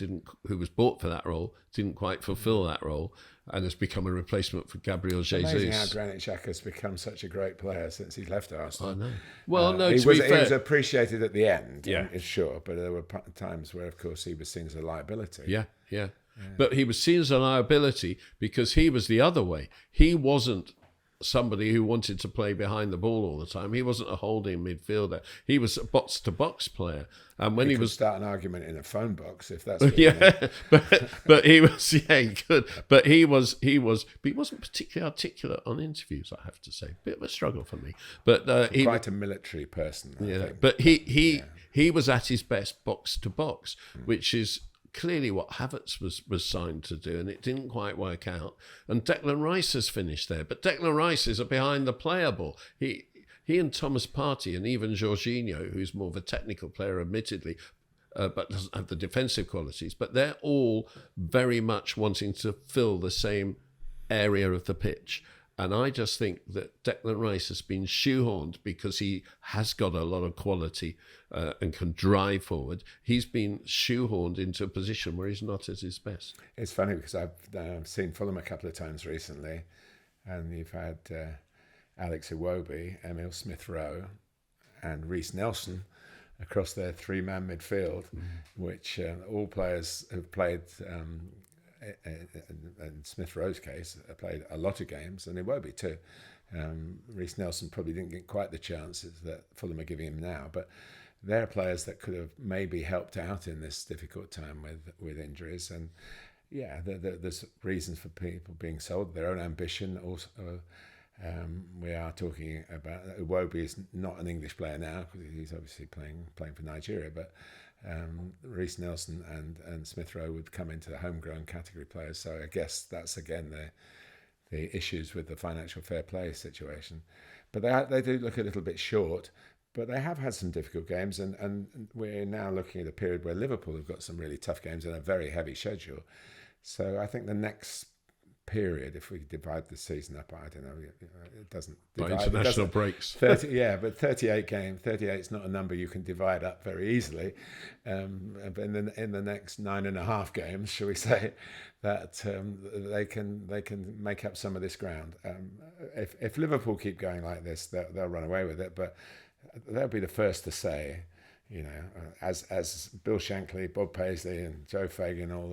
who was bought for that role, didn't quite fulfil that role, and has become a replacement for Gabriel Jesus. Amazing how Granit Xhaka has become such a great player since he's left Arsenal. I know. Well, no, he to be fair, was appreciated at the end, Yeah. sure, but there were times where, of course, he was seen as a liability. Yeah. But he was seen as a liability because he was the other way. He wasn't somebody who wanted to play behind the ball all the time. He wasn't a holding midfielder. He was a box-to-box player. And when he was start an argument in a phone box if that's what you mean. but he was he could. But he wasn't particularly articulate on interviews, I have to say. Bit of a struggle for me. But he quite a military person. I think. But he was at his best box to box, which is clearly what Havertz was signed to do, and it didn't quite work out. And Declan Rice has finished there, but Declan Rice is behind the player ball. He and Thomas Partey and even Jorginho, who's more of a technical player, admittedly, but doesn't have the defensive qualities. But they're all very much wanting to fill the same area of the pitch. And I just think that Declan Rice has been shoehorned because he has got a lot of quality and can drive forward. He's been shoehorned into a position where he's not at his best. It's funny because I've seen Fulham a couple of times recently, and you've had Alex Iwobi, Emile Smith-Rowe, and Reece Nelson across their three-man midfield, which all players have played. In Smith Rowe's case, played a lot of games, and Iwobi too. Reece Nelson probably didn't get quite the chances that Fulham are giving him now, but they're players that could have maybe helped out in this difficult time with injuries. And there's reasons for people being sold, their own ambition. Also, we are talking about Iwobi is not an English player now because he's obviously playing for Nigeria, but. Reece Nelson and Smith Rowe would come into the homegrown category players. So I guess that's again the issues with the financial fair play situation. But they do look a little bit short, but they have had some difficult games, and we're now looking at a period where Liverpool have got some really tough games and a very heavy schedule. So I think the next period, if we divide the season up, I don't know, it doesn't divide. By international breaks. 30, but 38 is not a number you can divide up very easily. But in the next 9.5 games, shall we say, that they can make up some of this ground. If Liverpool keep going like this, they'll run away with it. But they'll be the first to say, as Bill Shankly, Bob Paisley, and Joe Fagan, all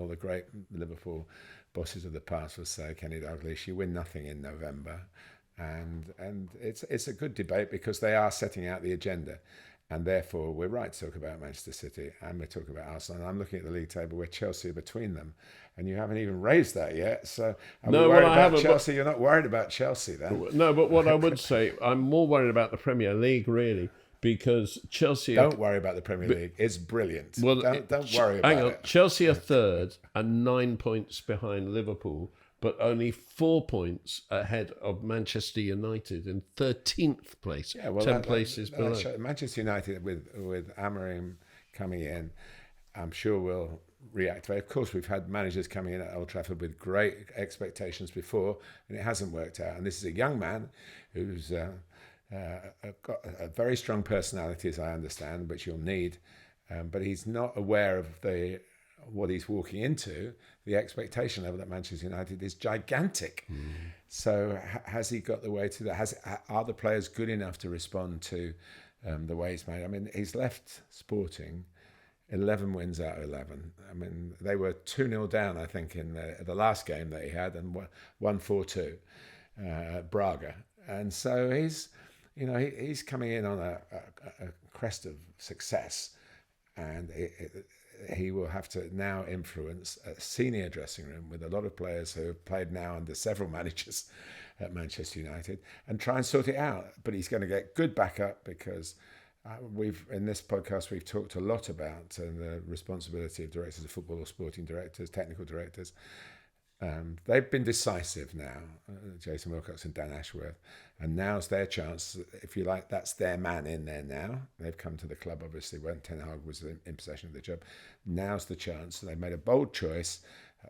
the great Liverpool bosses of the past will say, Kenny Dalglish, you win nothing in November. And it's a good debate because they are setting out the agenda. And therefore, we're right to talk about Manchester City and we're talking about Arsenal. And I'm looking at the league table where Chelsea are between them. And you haven't even raised that yet. So I'm worried about Chelsea. You're not worried about Chelsea then? No, but what I would say, I'm more worried about the Premier League, really. Because Chelsea... Don't worry about the Premier League. It's brilliant. Well, don't worry about it. Chelsea are third and 9 points behind Liverpool, but only 4 points ahead of Manchester United in 13th place, 10 places below. Manchester United, with Amorim coming in, I'm sure will reactivate. Of course, we've had managers coming in at Old Trafford with great expectations before, and it hasn't worked out. And this is a young man who's... got a very strong personality, as I understand, which you'll need, but he's not aware of what he's walking into. The expectation level at Manchester United is gigantic. So has he got the way to that? Are the players good enough to respond to the way he's made? I mean, he's left Sporting 11 wins out of 11. I mean, they were 2-0 down, I think, in the last game that he had, and won 4-2 at Braga. And so he's coming in on a crest of success, and he will have to now influence a senior dressing room with a lot of players who have played now under several managers at Manchester United and try and sort it out. But he's going to get good backup because in this podcast we've talked a lot about the responsibility of directors of football or sporting directors, technical directors. They've been decisive now, Jason Wilcox and Dan Ashworth, and now's their chance. If you like, that's their man in there now. They've come to the club, obviously, when Ten Hag was in possession of the job. Now's the chance. They've made a bold choice.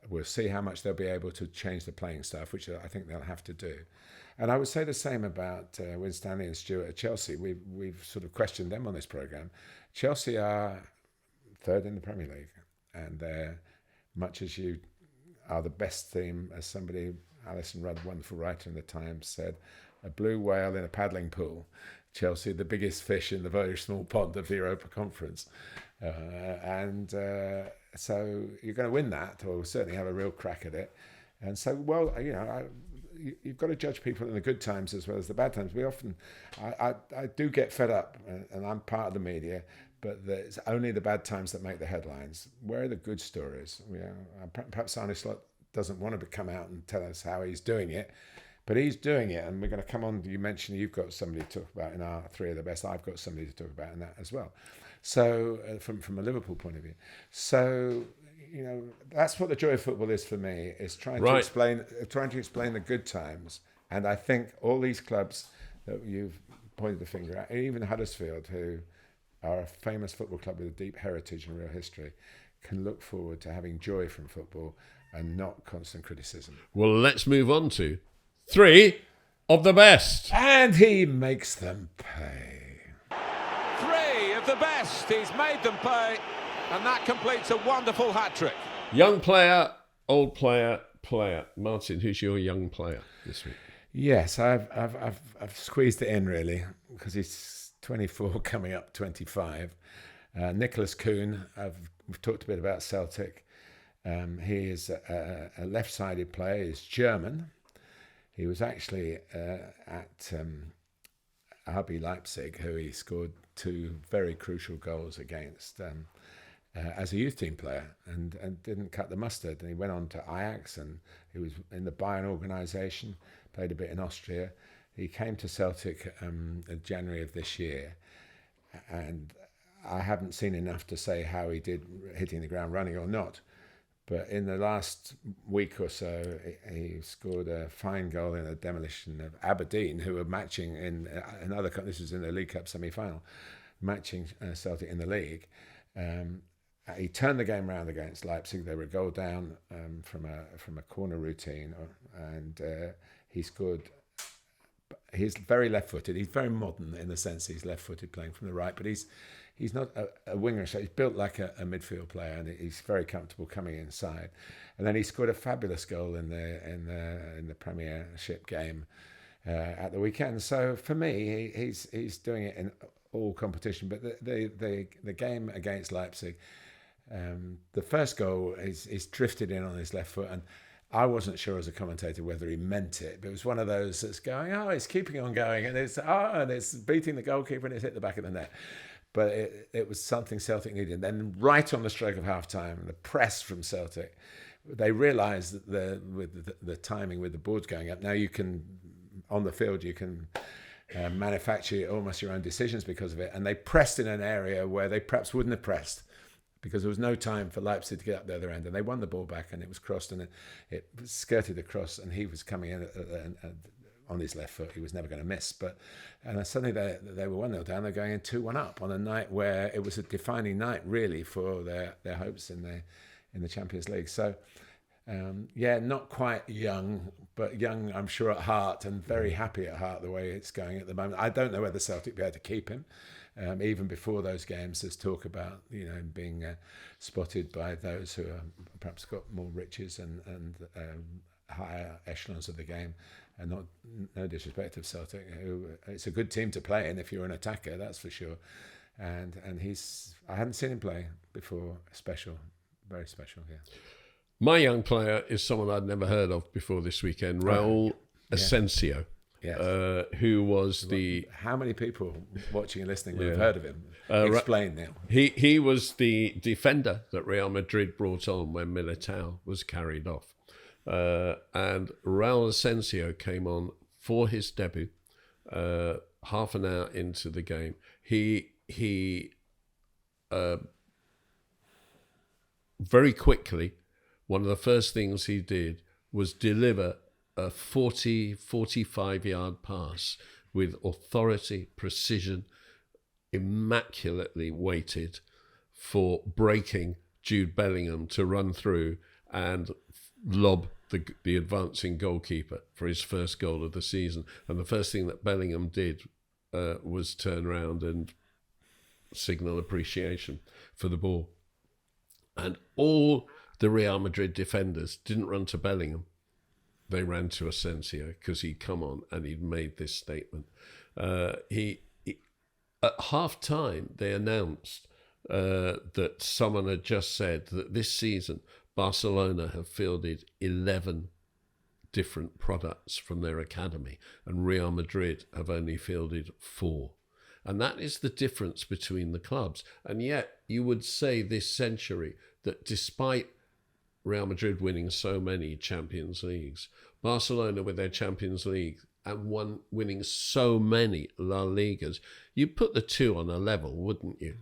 We'll see how much they'll be able to change the playing staff, which I think they'll have to do. And I would say the same about Win Stanley and Stewart at Chelsea. We've sort of questioned them on this programme. Chelsea are third in the Premier League, and they're, much as you are the best team, as somebody, Alison Rudd, wonderful writer in the Times, said, a blue whale in a paddling pool. Chelsea, the biggest fish in the very small pond of the Europa Conference. So you're going to win that, or certainly have a real crack at it. And so, well, you've got to judge people in the good times as well as the bad times. I do get fed up, and I'm part of the media, but it's only the bad times that make the headlines. Where are the good stories? Perhaps Arne Slot doesn't want to come out and tell us how he's doing it, but he's doing it, and we're going to come on. You mentioned you've got somebody to talk about in our three of the best. I've got somebody to talk about in that as well. So from a Liverpool point of view, so that's what the joy of football is for me. Is trying to explain the good times, and I think all these clubs that you've pointed the finger at, even Huddersfield, who are a famous football club with a deep heritage and real history, can look forward to having joy from football and not constant criticism. Well, let's move on to three of the best. And he makes them pay. Three of the best. He's made them pay, and that completes a wonderful hat-trick. Young player, old player, player. Martin, who's your young player this week? Yes, I've squeezed it in really, because he's 24 coming up 25. Nicholas Kuhn, we've talked a bit about Celtic. He is a left-sided player. He's German. He was actually at RB Leipzig, who he scored 2 very crucial goals against as a youth team player, and didn't cut the mustard. And he went on to Ajax, and he was in the Bayern organisation, played a bit in Austria. He came to Celtic in January of this year, and I haven't seen enough to say how he did hitting the ground running or not. But in the last week or so, he scored a fine goal in a demolition of Aberdeen, who were matching in another. This was in the League Cup semi-final, matching Celtic in the league. He turned the game round against Leipzig. They were a goal down from a corner routine, and he scored. He's very left-footed. He's very modern in the sense he's left-footed, playing from the right, but he's not a winger. So he's built like a midfield player, and he's very comfortable coming inside. And then he scored a fabulous goal in the Premiership game at the weekend. So for me, he's doing it in all competition. But the game against Leipzig, the first goal is drifted in on his left foot, and I wasn't sure as a commentator whether he meant it, but it was one of those that's going, it's keeping on going, and it's beating the goalkeeper, and it's hit the back of the net. But it was something Celtic needed. Then right on the stroke of half-time, the press from Celtic, they realised that with the timing, with the boards going up, now you can, on the field, you can manufacture almost your own decisions because of it. And they pressed in an area where they perhaps wouldn't have pressed, because there was no time for Leipzig to get up the other end. And they won the ball back, and it was crossed, and it skirted across, and he was coming in on his left foot. He was never going to miss. And suddenly they were 1-0 down. They're going in 2-1 up on a night where it was a defining night, really, for their hopes in the Champions League. So, not quite young, but young, I'm sure, at heart, and very happy at heart the way it's going at the moment. I don't know whether Celtic will be able to keep him. Even before those games, there's talk about being spotted by those who are perhaps got more riches and higher echelons of the game. And no disrespect of Celtic, who it's a good team to play in if you're an attacker, that's for sure. And I hadn't seen him play before. Special, very special. Yeah. My young player is someone I'd never heard of before this weekend, Raul Asensio. Yes. Who was How many people watching and listening would have heard of him? Explain now. He was the defender that Real Madrid brought on when Militao was carried off. And Raul Asensio came on for his debut half an hour into the game. He very quickly, one of the first things he did was deliver a 45-yard pass with authority, precision, immaculately weighted for breaking Jude Bellingham to run through and lob the advancing goalkeeper for his first goal of the season. And the first thing that Bellingham did was turn around and signal appreciation for the ball. And all the Real Madrid defenders didn't run to Bellingham. They ran to Asensio because he'd come on and he'd made this statement. He at half-time, they announced that someone had just said that this season Barcelona have fielded 11 different products from their academy and Real Madrid have only fielded 4. And that is the difference between the clubs. And yet you would say this century that despite Real Madrid winning so many Champions Leagues, Barcelona with their Champions League and winning so many La Ligas, you put the two on a level, wouldn't you?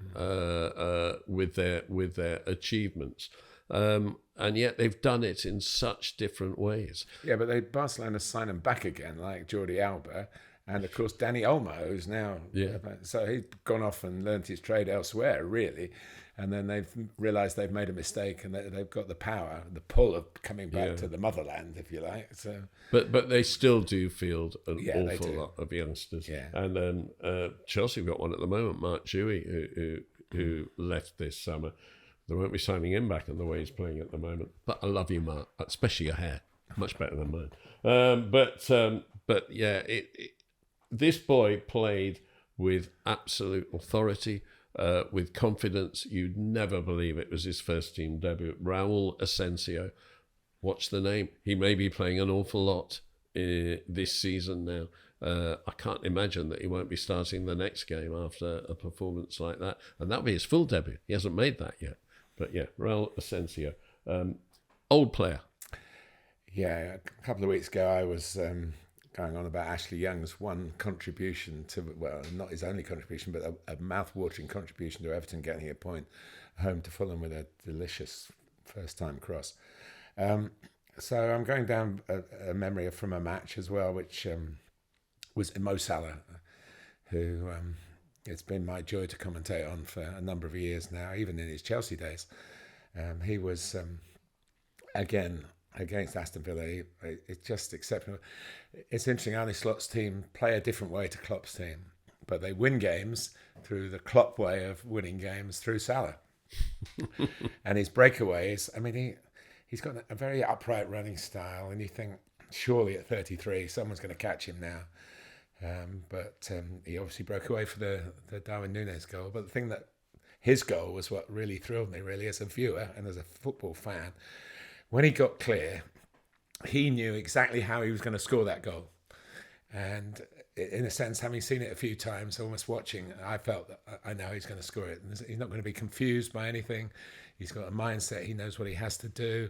With their achievements, and yet they've done it in such different ways. Yeah, but Barcelona signed him back again, like Jordi Alba, and of course Dani Olmo, who's now so he's gone off and learnt his trade elsewhere, really. And then they've realised they've made a mistake, and they've got the power, the pull of coming back to the motherland, if you like. So, but they still do field an awful lot of youngsters. Yeah. And Chelsea have got one at the moment, Mark Dewey, who left this summer. They won't be signing him back in the way he's playing at the moment. But I love you, Mark, especially your hair, much better than mine. But yeah, this boy played with absolute authority. With confidence. You'd never believe it was his first team debut. Raul Asensio, watch the name. He may be playing an awful lot this season now. I can't imagine that he won't be starting the next game after a performance like that. And that'll be his full debut. He hasn't made that yet. But yeah, Raul Asensio. Old player. Yeah, a couple of weeks ago I was going on about Ashley Young's one contribution to, well, not his only contribution, but a mouth-watering contribution to Everton getting a point home to Fulham with a delicious first-time cross. So I'm going down a memory from a match as well, which was Mo Salah, who it's been my joy to commentate on for a number of years now, even in his Chelsea days. He was, again, against Aston Villa, it's just exceptional. It's interesting, Arne Slot's team play a different way to Klopp's team, but they win games through the Klopp way of winning games through Salah. And his breakaways, I mean, he's got a very upright running style, and you think, surely at 33, someone's going to catch him now. But he obviously broke away for the Darwin Núñez goal. But the thing that his goal was what really thrilled me, really, as a viewer and as a football fan. When he got clear, he knew exactly how he was going to score that goal. And in a sense, having seen it a few times, almost watching, I felt that I know he's going to score it. He's not going to be confused by anything. He's got a mindset. He knows what he has to do.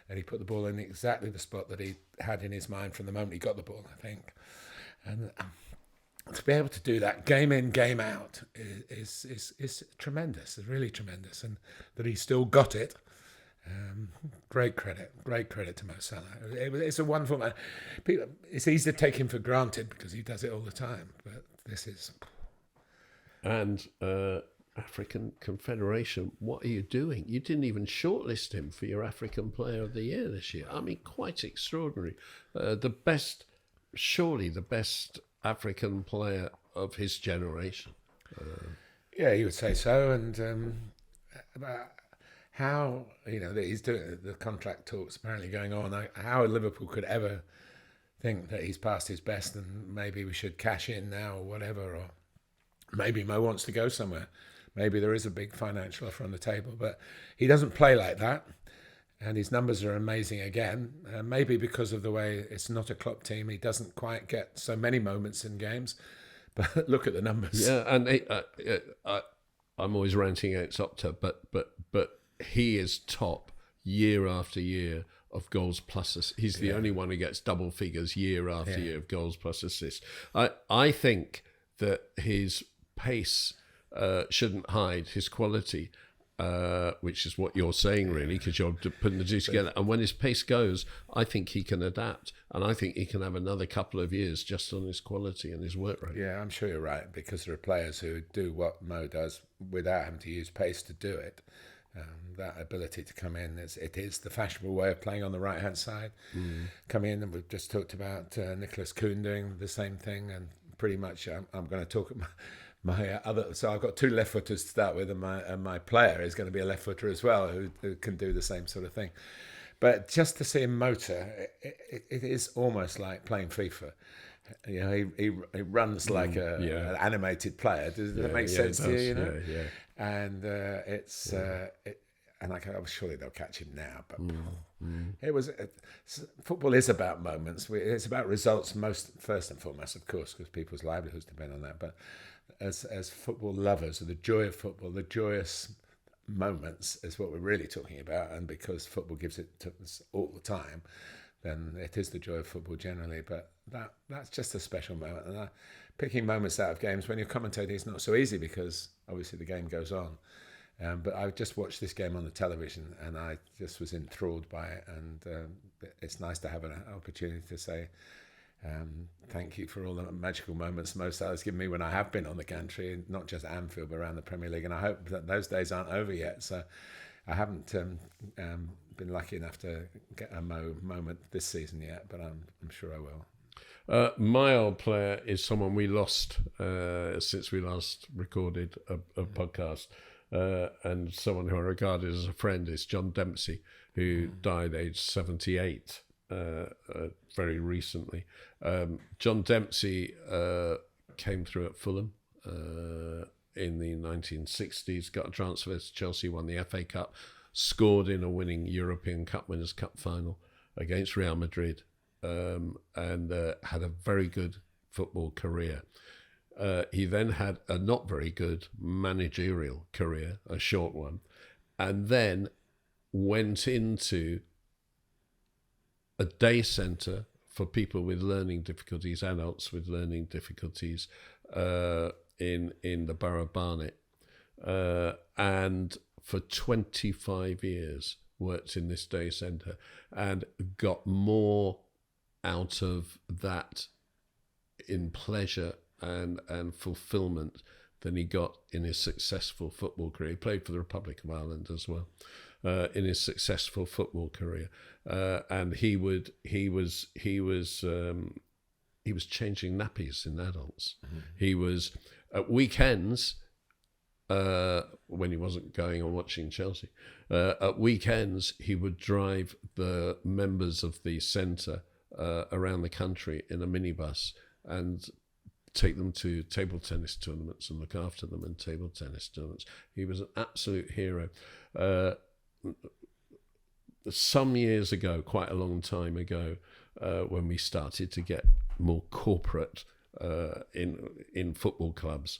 And he put the ball in exactly the spot that he had in his mind from the moment he got the ball, I think. And to be able to do that game in, game out is tremendous. It's really tremendous. And that he still got it. Great credit to Mo Salah. It's a wonderful man. It's easy to take him for granted because he does it all the time, but this is. And African Confederation, what are you doing? You didn't even shortlist him for your African Player of the Year this year. I mean, quite extraordinary. Surely the best African player of his generation. Yeah, you would say so, and. How, he's doing the contract talks apparently going on, how Liverpool could ever think that he's past his best and maybe we should cash in now or whatever, or maybe Mo wants to go somewhere. Maybe there is a big financial offer on the table, but he doesn't play like that. And his numbers are amazing again. Maybe because of the way it's not a Klopp team, he doesn't quite get so many moments in games. But look at the numbers. Yeah, and I'm always ranting against Opta, but he is top year after year of goals plus assists. He's the only one who gets double figures year after year of goals plus assists. I think that his pace shouldn't hide his quality, which is what you're saying, really, because you're putting the two together. And when his pace goes, I think he can adapt. And I think he can have another couple of years just on his quality and his work rate. Yeah, I'm sure you're right, because there are players who do what Mo does without having to use pace to do it. That ability to come in, it is the fashionable way of playing on the right-hand side. Come in, and we've just talked about Nicholas Kuhn doing the same thing, and pretty much I'm going to talk my other. So I've got two left footers to start with, and my player is going to be a left footer as well, who can do the same sort of thing. But just to see him motor, it is almost like playing FIFA. You know, he runs like an animated player. Does that make sense to you? You know, and it's and surely they'll catch him now. But it was football is about moments. It's about results first and foremost, of course, because people's livelihoods depend on that. But as football lovers, the joy of football, the joyous moments is what we're really talking about. And because football gives it to us all the time, then it is the joy of football generally. But that's just a special moment. And picking moments out of games when you're commentating is not so easy, because obviously the game goes on. But I just watched this game on the television, and I just was enthralled by it. And it's nice to have an opportunity to say thank you for all the magical moments Mo Salah's given me when I have been on the Gantry, not just at Anfield, but around the Premier League. And I hope that those days aren't over yet. So I haven't been lucky enough to get a moment this season yet, but I'm sure I will. My old player is someone we lost since we last recorded a podcast, and someone who I regarded as a friend is John Dempsey, who died aged 78 very recently. John Dempsey came through at Fulham in the 1960s, got a transfer to Chelsea, won the FA Cup, scored in a winning European Cup Winners' Cup final against Real Madrid, and had a very good football career. He then had a not very good managerial career, a short one, and then went into a day centre for people with learning difficulties, adults with learning difficulties, in the borough of Barnet, and for 25 years worked in this day centre and got more out of that in pleasure and fulfilment than he got in his successful football career. He played for the Republic of Ireland as well in his successful football career, and he was changing nappies in adults. He was at weekends. When he wasn't going or watching Chelsea, at weekends he would drive the members of the centre around the country in a minibus and take them to table tennis tournaments and look after them in table tennis tournaments. He was an absolute hero. Some years ago, quite a long time ago, when we started to get more corporate in football clubs,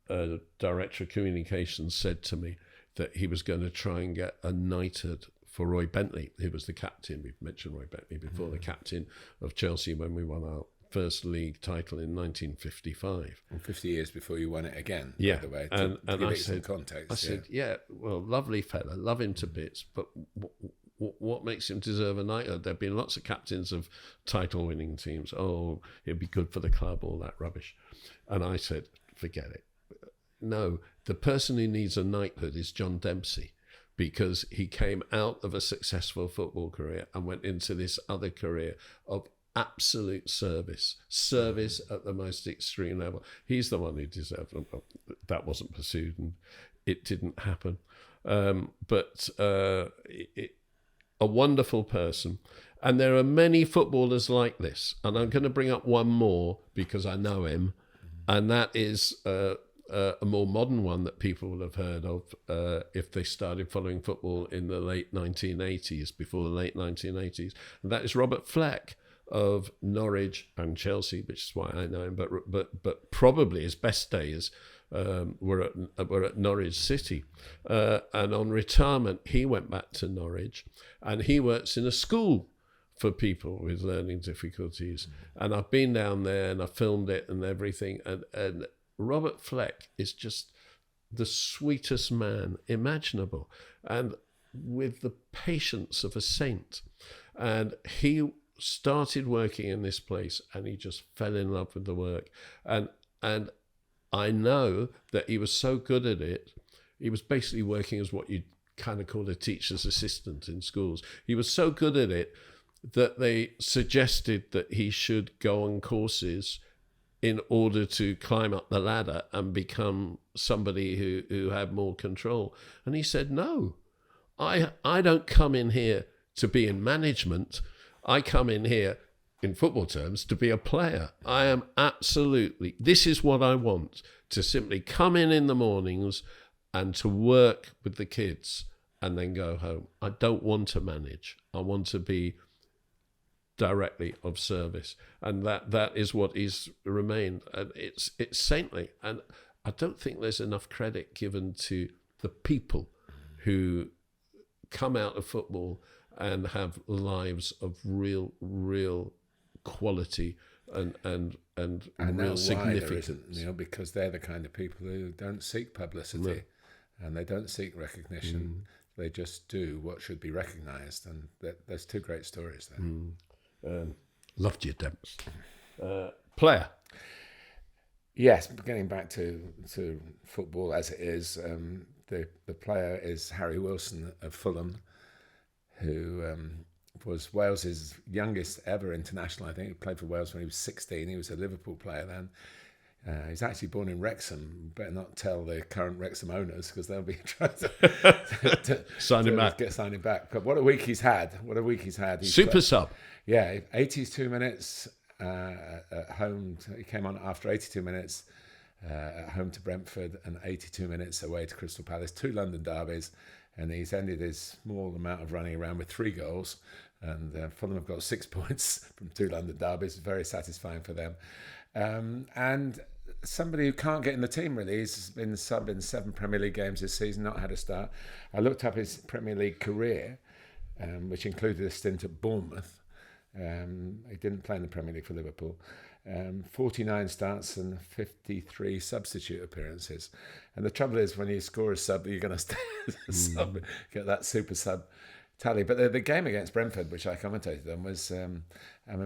a director of communications said to me that he was going to try and get a knighthood for Roy Bentley, who was the captain. We've mentioned Roy Bentley before, the captain of Chelsea when we won our first league title in 1955. And 50 years before you won it again, yeah. by the way, and give I it some said, context. I said, well, lovely fella, love him to bits, but what makes him deserve a knighthood? There have been lots of captains of title-winning teams. Oh, it'd be good for the club, all that rubbish. And I said, forget it. No, the person who needs a knighthood is John Dempsey, because he came out of a successful football career and went into this other career of absolute service at the most extreme level. He's the one who deserved it. That wasn't pursued and it didn't happen. But a wonderful person. And there are many footballers like this. And I'm going to bring up one more because I know him. And that is a more modern one that people will have heard of if they started following football in the late 1980s, before the late 1980s. And that is Robert Fleck of Norwich and Chelsea, which is why I know him. But probably his best days were at Norwich City. And on retirement, he went back to Norwich, and he works in a school for people with learning difficulties. And I've been down there and I filmed it and everything. And Robert Fleck is just the sweetest man imaginable, and with the patience of a saint. And he started working in this place and he just fell in love with the work. And I know that he was so good at it He was basically working as what you'd kind of call a teacher's assistant in schools. He was so good at it that they suggested that he should go on courses in order to climb up the ladder and become somebody who had more control. And he said, no, I don't come in here to be in management. I come in here, in football terms, to be a player. I am absolutely, this is what I want, to simply come in the mornings and to work with the kids and then go home. I don't want to manage. I want to be directly of service, and that is what he's remained, and it's saintly. And I don't think there's enough credit given to the people who come out of football and have lives of real quality and real significance. Isn't, because they're the kind of people who don't seek publicity, and they don't seek recognition. They just do what should be recognised, and there's two great stories there. Loved your attempts. Player. Yes, getting back to football as it is, the player is Harry Wilson of Fulham, who was Wales's youngest ever international. I think he played for Wales when he was 16. He was a Liverpool player then. He's actually born in Wrexham. Better not tell the current Wrexham owners, because they'll be trying to sign him back. Get signing back. But what a week he's had! Super sub. Yeah, 82 minutes at home. He came on after 82 minutes at home to Brentford and 82 minutes away to Crystal Palace. 2 London derbies, and he's ended his small amount of running around with 3 goals. And Fulham have got 6 points from 2 London derbies. Very satisfying for them. And somebody who can't get in the team, really. He's been sub in 7 Premier League games this season, not had a start. I looked up his Premier League career, which included a stint at Bournemouth. He didn't play in the Premier League for Liverpool. 49 starts and 53 substitute appearances. And the trouble is, when you score a sub, you're going to stay as a sub, get that super sub tally. But the game against Brentford, which I commentated on, was,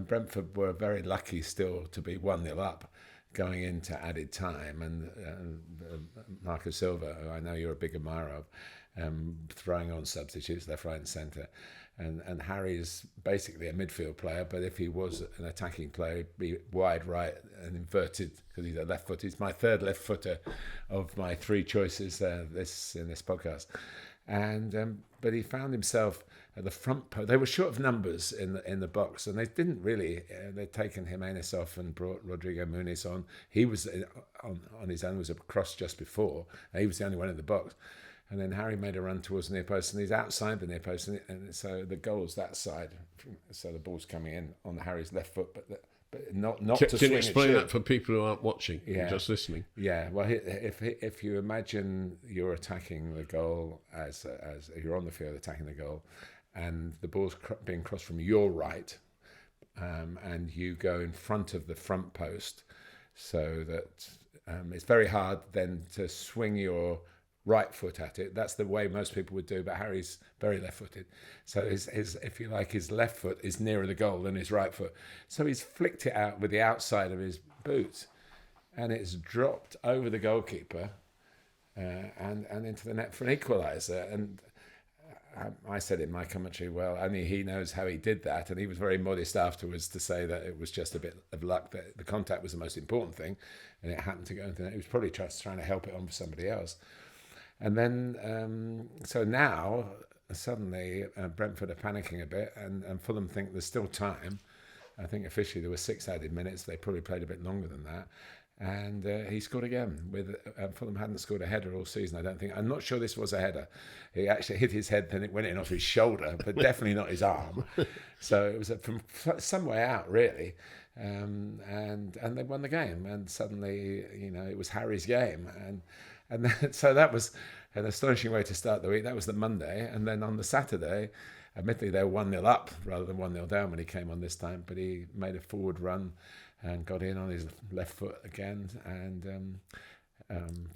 Brentford were very lucky still to be 1-0 up going into added time. And Marco Silva, who I know you're a big admirer of, throwing on substitutes left, right and centre. And Harry's basically a midfield player, but if he was an attacking player, he'd be wide right and inverted, because he's a left footer. He's my 3rd left footer of my 3 choices in this podcast. And but he found himself at the front post. They were short of numbers in the box, and they didn't really. They'd taken Jimenez off and brought Rodrigo Muniz on. He was on his own, was a cross just before. He was the only one in the box. And then Harry made a run towards the near post, and he's outside the near post, and so the goal's that side. So the ball's coming in on Harry's left foot, but not to swing. Can you explain that for people who aren't watching, just listening? Yeah, well, if you imagine you're attacking the goal as you're on the field attacking the goal, and the ball's being crossed from your right, and you go in front of the front post, so that it's very hard then to swing your right foot at it. That's the way most people would do, but Harry's very left-footed. So his if you like, his left foot is nearer the goal than his right foot. So he's flicked it out with the outside of his boot, and it's dropped over the goalkeeper and into the net for an equaliser. And I said in my commentary, well, only he knows how he did that, and he was very modest afterwards to say that it was just a bit of luck, that the contact was the most important thing, and it happened to go into the net. He was probably just trying to help it on for somebody else. And then, so now, suddenly, Brentford are panicking a bit, and Fulham think there's still time. I think officially there were 6 added minutes. They probably played a bit longer than that. And he scored again. Fulham hadn't scored a header all season, I don't think. I'm not sure this was a header. He actually hit his head, then it went in off his shoulder, but definitely not his arm. So it was from some way out, really. And they won the game. And suddenly, it was Harry's game. And then, so that was an astonishing way to start the week. That was the Monday. And then on the Saturday, admittedly, they were 1-0 up rather than 1-0 down when he came on this time. But he made a forward run and got in on his left foot again and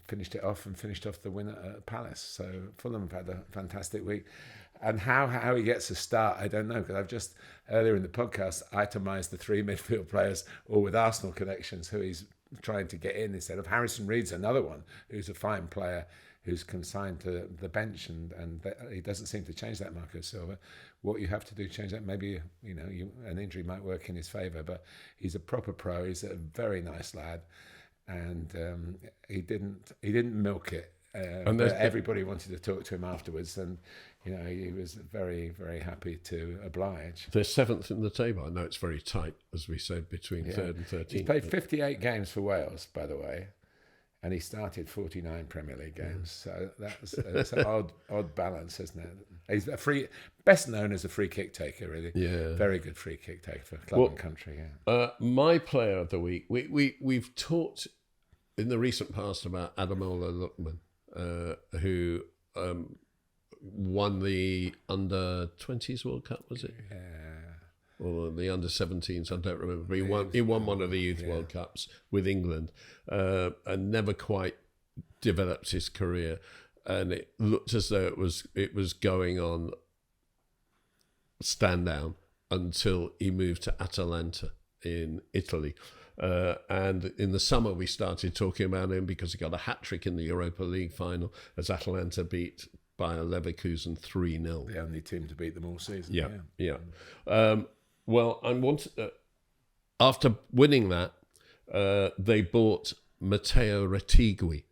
finished it off and finished off the win at Palace. So Fulham have had a fantastic week. And how he gets a start, I don't know, because I've just, earlier in the podcast, itemised the 3 midfield players, all with Arsenal connections, who he's trying to get in instead of Harrison Reed's another one who's a fine player who's consigned to the bench, and he doesn't seem to change that, Marco Silva. What you have to do to change that, maybe an injury might work in his favour, but he's a proper pro. He's a very nice lad, and he didn't milk it. And everybody wanted to talk to him afterwards, and he was very, very happy to oblige. They're 7th in the table. I know it's very tight, as we said, between 3rd and 13th. He's played 58 games for Wales, by the way, and he started 49 Premier League games. So that's an odd balance, isn't it? He's best known as a free kick taker, really. Yeah, very good free kick taker for club and country. Yeah. My player of the week. We've talked in the recent past about Ademola Lookman, who won the under-20s World Cup, was it? Yeah. Or the under-17s, I don't remember. But he won one of the Youth World Cups with England, and never quite developed his career. And it looked as though it was going on stand down until he moved to Atalanta in Italy. And in the summer we started talking about him because he got a hat-trick in the Europa League final as Atalanta beat Bayer Leverkusen 3-0. The only team to beat them all season. Yeah. Well, after winning that, they bought Matteo Retegui,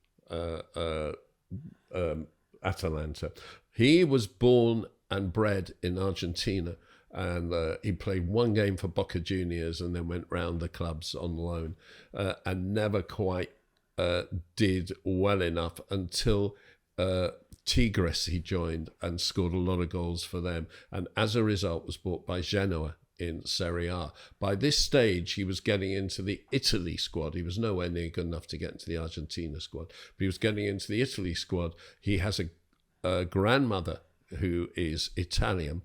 Atalanta. He was born and bred in Argentina, and he played one game for Boca Juniors and then went round the clubs on loan, and never quite did well enough until Tigres he joined and scored a lot of goals for them, and as a result was bought by Genoa in Serie A. By this stage he was getting into the Italy squad. He was nowhere near good enough to get into the Argentina squad, but he was getting into the Italy squad. He has a grandmother who is Italian,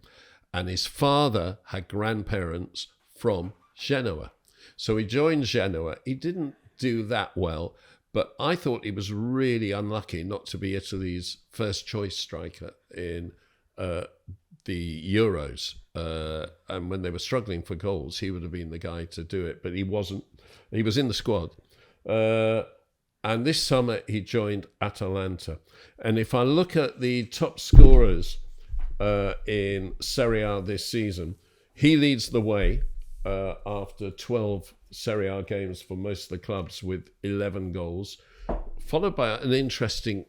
and his father had grandparents from Genoa. So he joined Genoa. He didn't do that well, but I thought he was really unlucky not to be Italy's first choice striker in the Euros. And when they were struggling for goals, he would have been the guy to do it, but he wasn't. He was in the squad. And this summer he joined Atalanta. And if I look at the top scorers in Serie A this season, he leads the way after 12 Serie A games for most of the clubs with 11 goals, followed by an interesting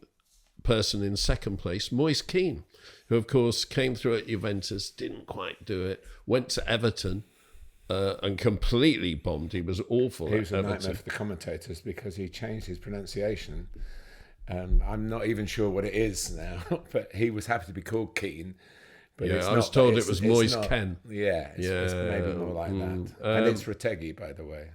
person in second place, Moise Kean, who of course came through at Juventus, didn't quite do it, went to Everton and completely bombed. He was awful. He was a nightmare for the commentators because he changed his pronunciation. I'm not even sure what it is now, but he was happy to be called Keane. But I was told it was Moise Kean. Yeah, it's maybe more like that. And it's Retegui, by the way.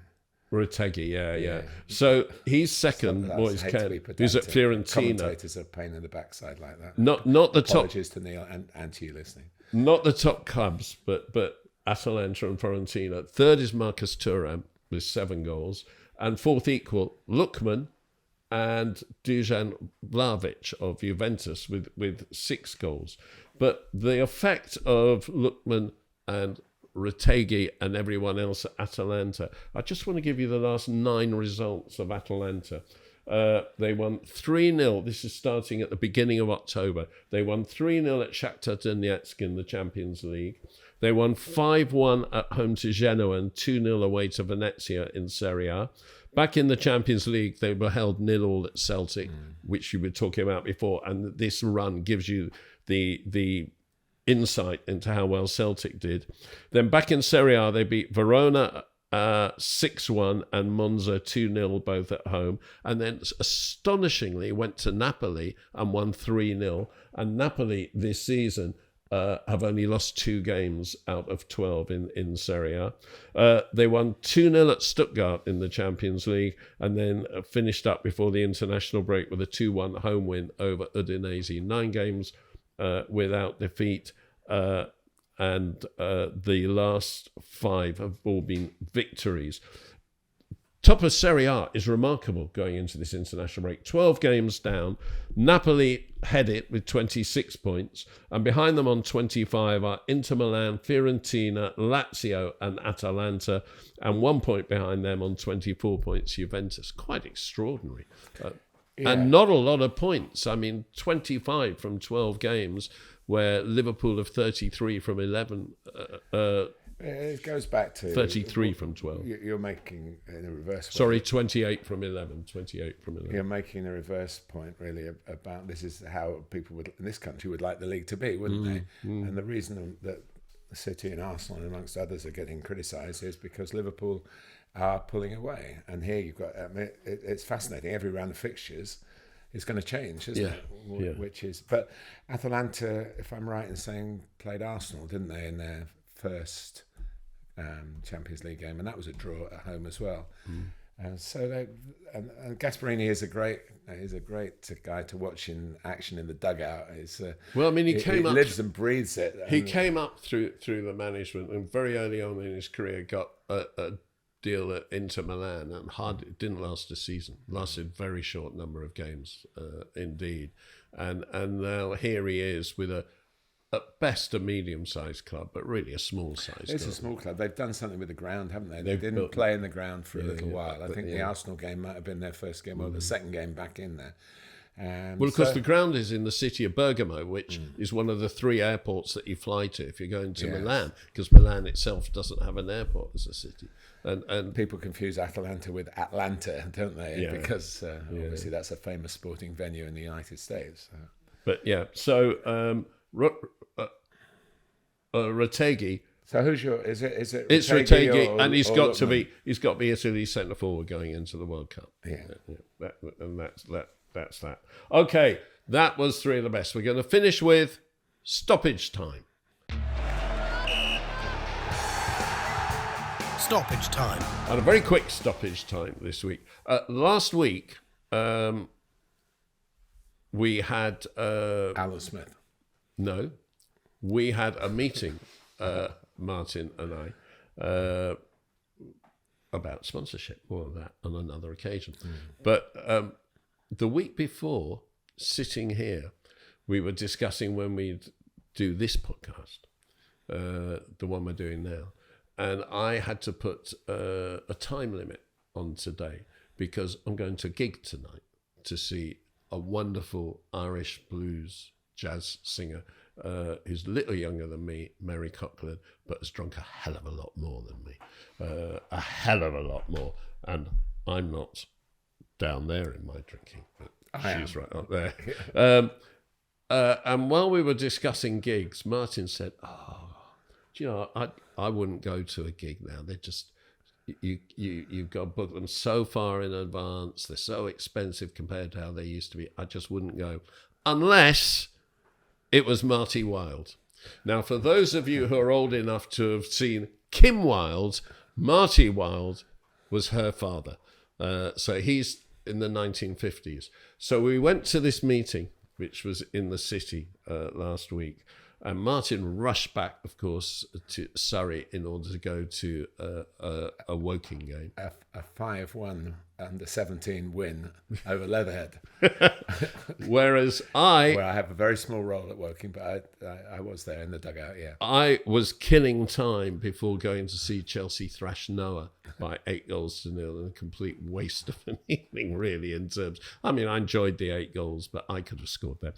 Retegui, yeah. So he's second, Moise Kean, who's at Fiorentina. Commentators are a pain in the backside like that. Not the top. Apologies to Neil and to you listening. Not the top clubs, but Atalanta and Fiorentina. Third is Marcus Thuram with 7 goals, and fourth equal Lookman and Dusan Vlahovic of Juventus with 6 goals. But the effect of Lookman and Retegui and everyone else at Atalanta, I just want to give you the last 9 results of Atalanta. They won 3-0. This is starting at the beginning of October. They won 3-0 at Shakhtar Donetsk in the Champions League. They won 5-1 at home to Genoa and 2-0 away to Venezia in Serie A. Back in the Champions League, they were held 0-0 at Celtic, which you were talking about before. And this run gives you the insight into how well Celtic did. Then back in Serie A, they beat Verona 6-1 and Monza 2-0, both at home. And then astonishingly went to Napoli and won 3-0. And Napoli this season have only lost 2 games out of 12 in Serie A. They won 2-0 at Stuttgart in the Champions League, and then finished up before the international break with a 2-1 home win over Udinese. 9 games without defeat, and the last 5 have all been victories. top of Serie A is remarkable going into this international break. 12 games down. Napoli head it with 26 points. And behind them on 25 are Inter Milan, Fiorentina, Lazio and Atalanta. And 1 point behind them on 24 points, Juventus. Quite extraordinary. And not a lot of points. I mean, 25 from 12 games, where Liverpool have 33 from 11. It goes back to 33 from 12. You're making in a reverse. Sorry, 28 from 11. 28 from 11. You're making a reverse point, really, about this is how people in this country would like the league to be, wouldn't they? And the reason that City and Arsenal, amongst others, are getting criticised is because Liverpool are pulling away. And here you've got, it's fascinating. Every round of fixtures is going to change, isn't it? Yeah. Which is, but Atalanta, if I'm right in saying, played Arsenal, didn't they, in their first Champions League game, and that was a draw at home as well. And so and Gasperini is a great guy to watch in action in the dugout. Well, I mean, he lives and breathes it. He came up through the management, and very early on in his career got a deal at Inter Milan, and it didn't last a season. Lasted a very short number of games, indeed. And now here he is with at best a medium-sized club, but really a small-sized club. It's a small club. They've done something with the ground, haven't they? They didn't play in the ground for a little while. I think the Arsenal game might have been their first game, or the second game back in there. Well, of course, the ground is in the city of Bergamo, which is one of the 3 airports that you fly to if you're going to Milan, because Milan itself doesn't have an airport as a city. And people confuse Atalanta with Atlanta, don't they? Yeah. Because obviously that's a famous sporting venue in the United States. So. But yeah, so Retegui. So who's your? Is it? It's Retegui, and he's got to be Italy's centre forward going into the World Cup. Yeah. That's that. Okay, that was 3 of the best. We're going to finish with stoppage time. Stoppage time. And a very quick stoppage time this week. Last week, we had Alan Smith. No, we had a meeting, Martin and I, about sponsorship. More of that on another occasion. But the week before, sitting here, we were discussing when we'd do this podcast, the one we're doing now. And I had to put a time limit on today because I'm going to gig tonight to see a wonderful Irish blues jazz singer who's a little younger than me, Mary Coughlin, but has drunk a hell of a lot more than me. A hell of a lot more. And I'm not down there in my drinking, but she's right up there. And while we were discussing gigs, Martin said, do you know, I wouldn't go to a gig now. They're just, you've got to book them so far in advance. They're so expensive compared to how they used to be. I just wouldn't go unless it was Marty Wilde. Now, for those of you who are old enough to have seen Kim Wilde, Marty Wilde was her father. So he's in the 1950s. So we went to this meeting, which was in the city last week. And Martin rushed back, of course, to Surrey in order to go to a Woking game. A 5-1 under-17 win over Leatherhead. Whereas where I have a very small role at Woking, but I was there in the dugout, yeah. I was killing time before going to see Chelsea thrash Noah by 8-0 and a complete waste of an evening, really, in terms... I mean, I enjoyed the 8 goals, but I could have scored them.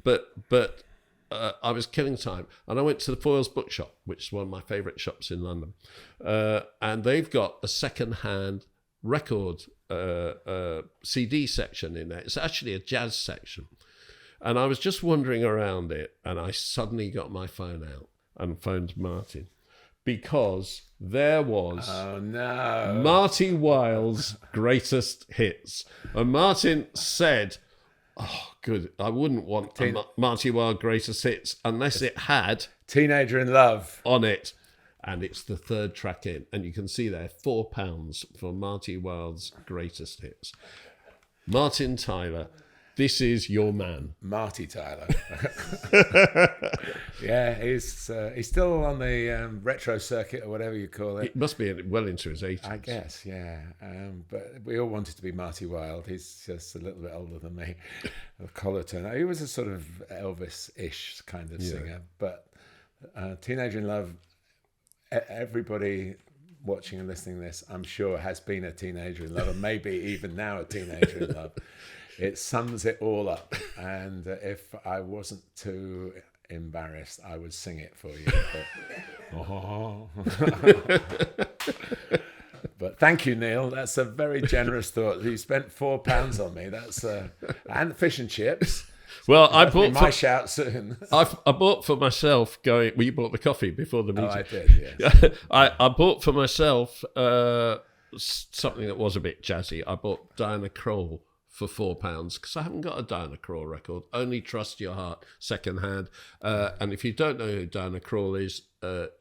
But I was killing time, and I went to the Foyles Bookshop, which is one of my favourite shops in London, and they've got a second-hand record CD section in there. It's actually a jazz section, and I was just wandering around it, and I suddenly got my phone out and phoned Martin, because there was Marty Wilde's greatest hits, and Martin said, "Oh, good. I wouldn't want a Marty Wilde greatest hits unless it had Teenager in Love on it." And it's the 3rd track in. And you can see there, £4 for Marty Wilde's greatest hits. Martin Tyler, This is your man. Marty Tyler. Yeah, he's still on the retro circuit or whatever you call it. It must be well into his 80s. I guess, yeah. But we all wanted to be Marty Wilde. He's just a little bit older than me. A collar turner. He was a sort of Elvis-ish kind of singer. But Teenager in Love, everybody watching and listening to this, I'm sure, has been a teenager in love, and maybe even now a teenager in love. It sums it all up. And if I wasn't too embarrassed, I would sing it for you. But thank you, Neil. That's a very generous thought. You spent £4 on me. That's and fish and chips. Well, I bought my shout soon. I bought for myself going. Well, you bought the coffee before the meeting. Oh, I did. Yes. I bought for myself something that was a bit jazzy. I bought Diana Krall for £4 because I haven't got a Diana Krall record. Only Trust Your Heart, secondhand. And if you don't know who Diana Krall is,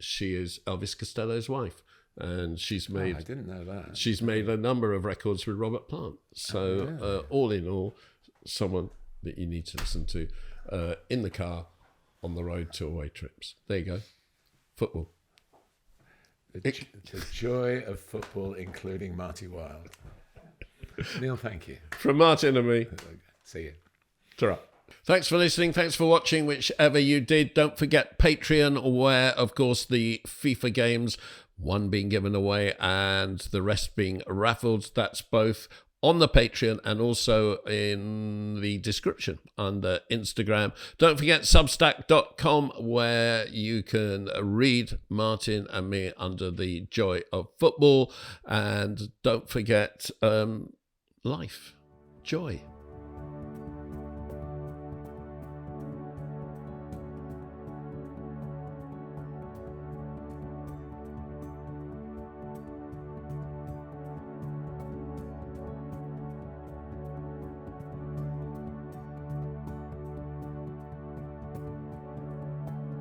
she is Elvis Costello's wife. And she's made. I didn't know that. She's made a number of records with Robert Plant. So all in all, someone that you need to listen to in the car, on the road to away trips. There you go. Football. The joy of football, including Marty Wilde. Neil, thank you. From Martin and me. See you. Ta-ra. Thanks for listening. Thanks for watching, whichever you did. Don't forget Patreon, where, of course, the FIFA games, one being given away and the rest being raffled. That's both on the Patreon and also in the description under Instagram. Don't forget Substack.com, where you can read Martin and me under the joy of football. And don't forget life, joy.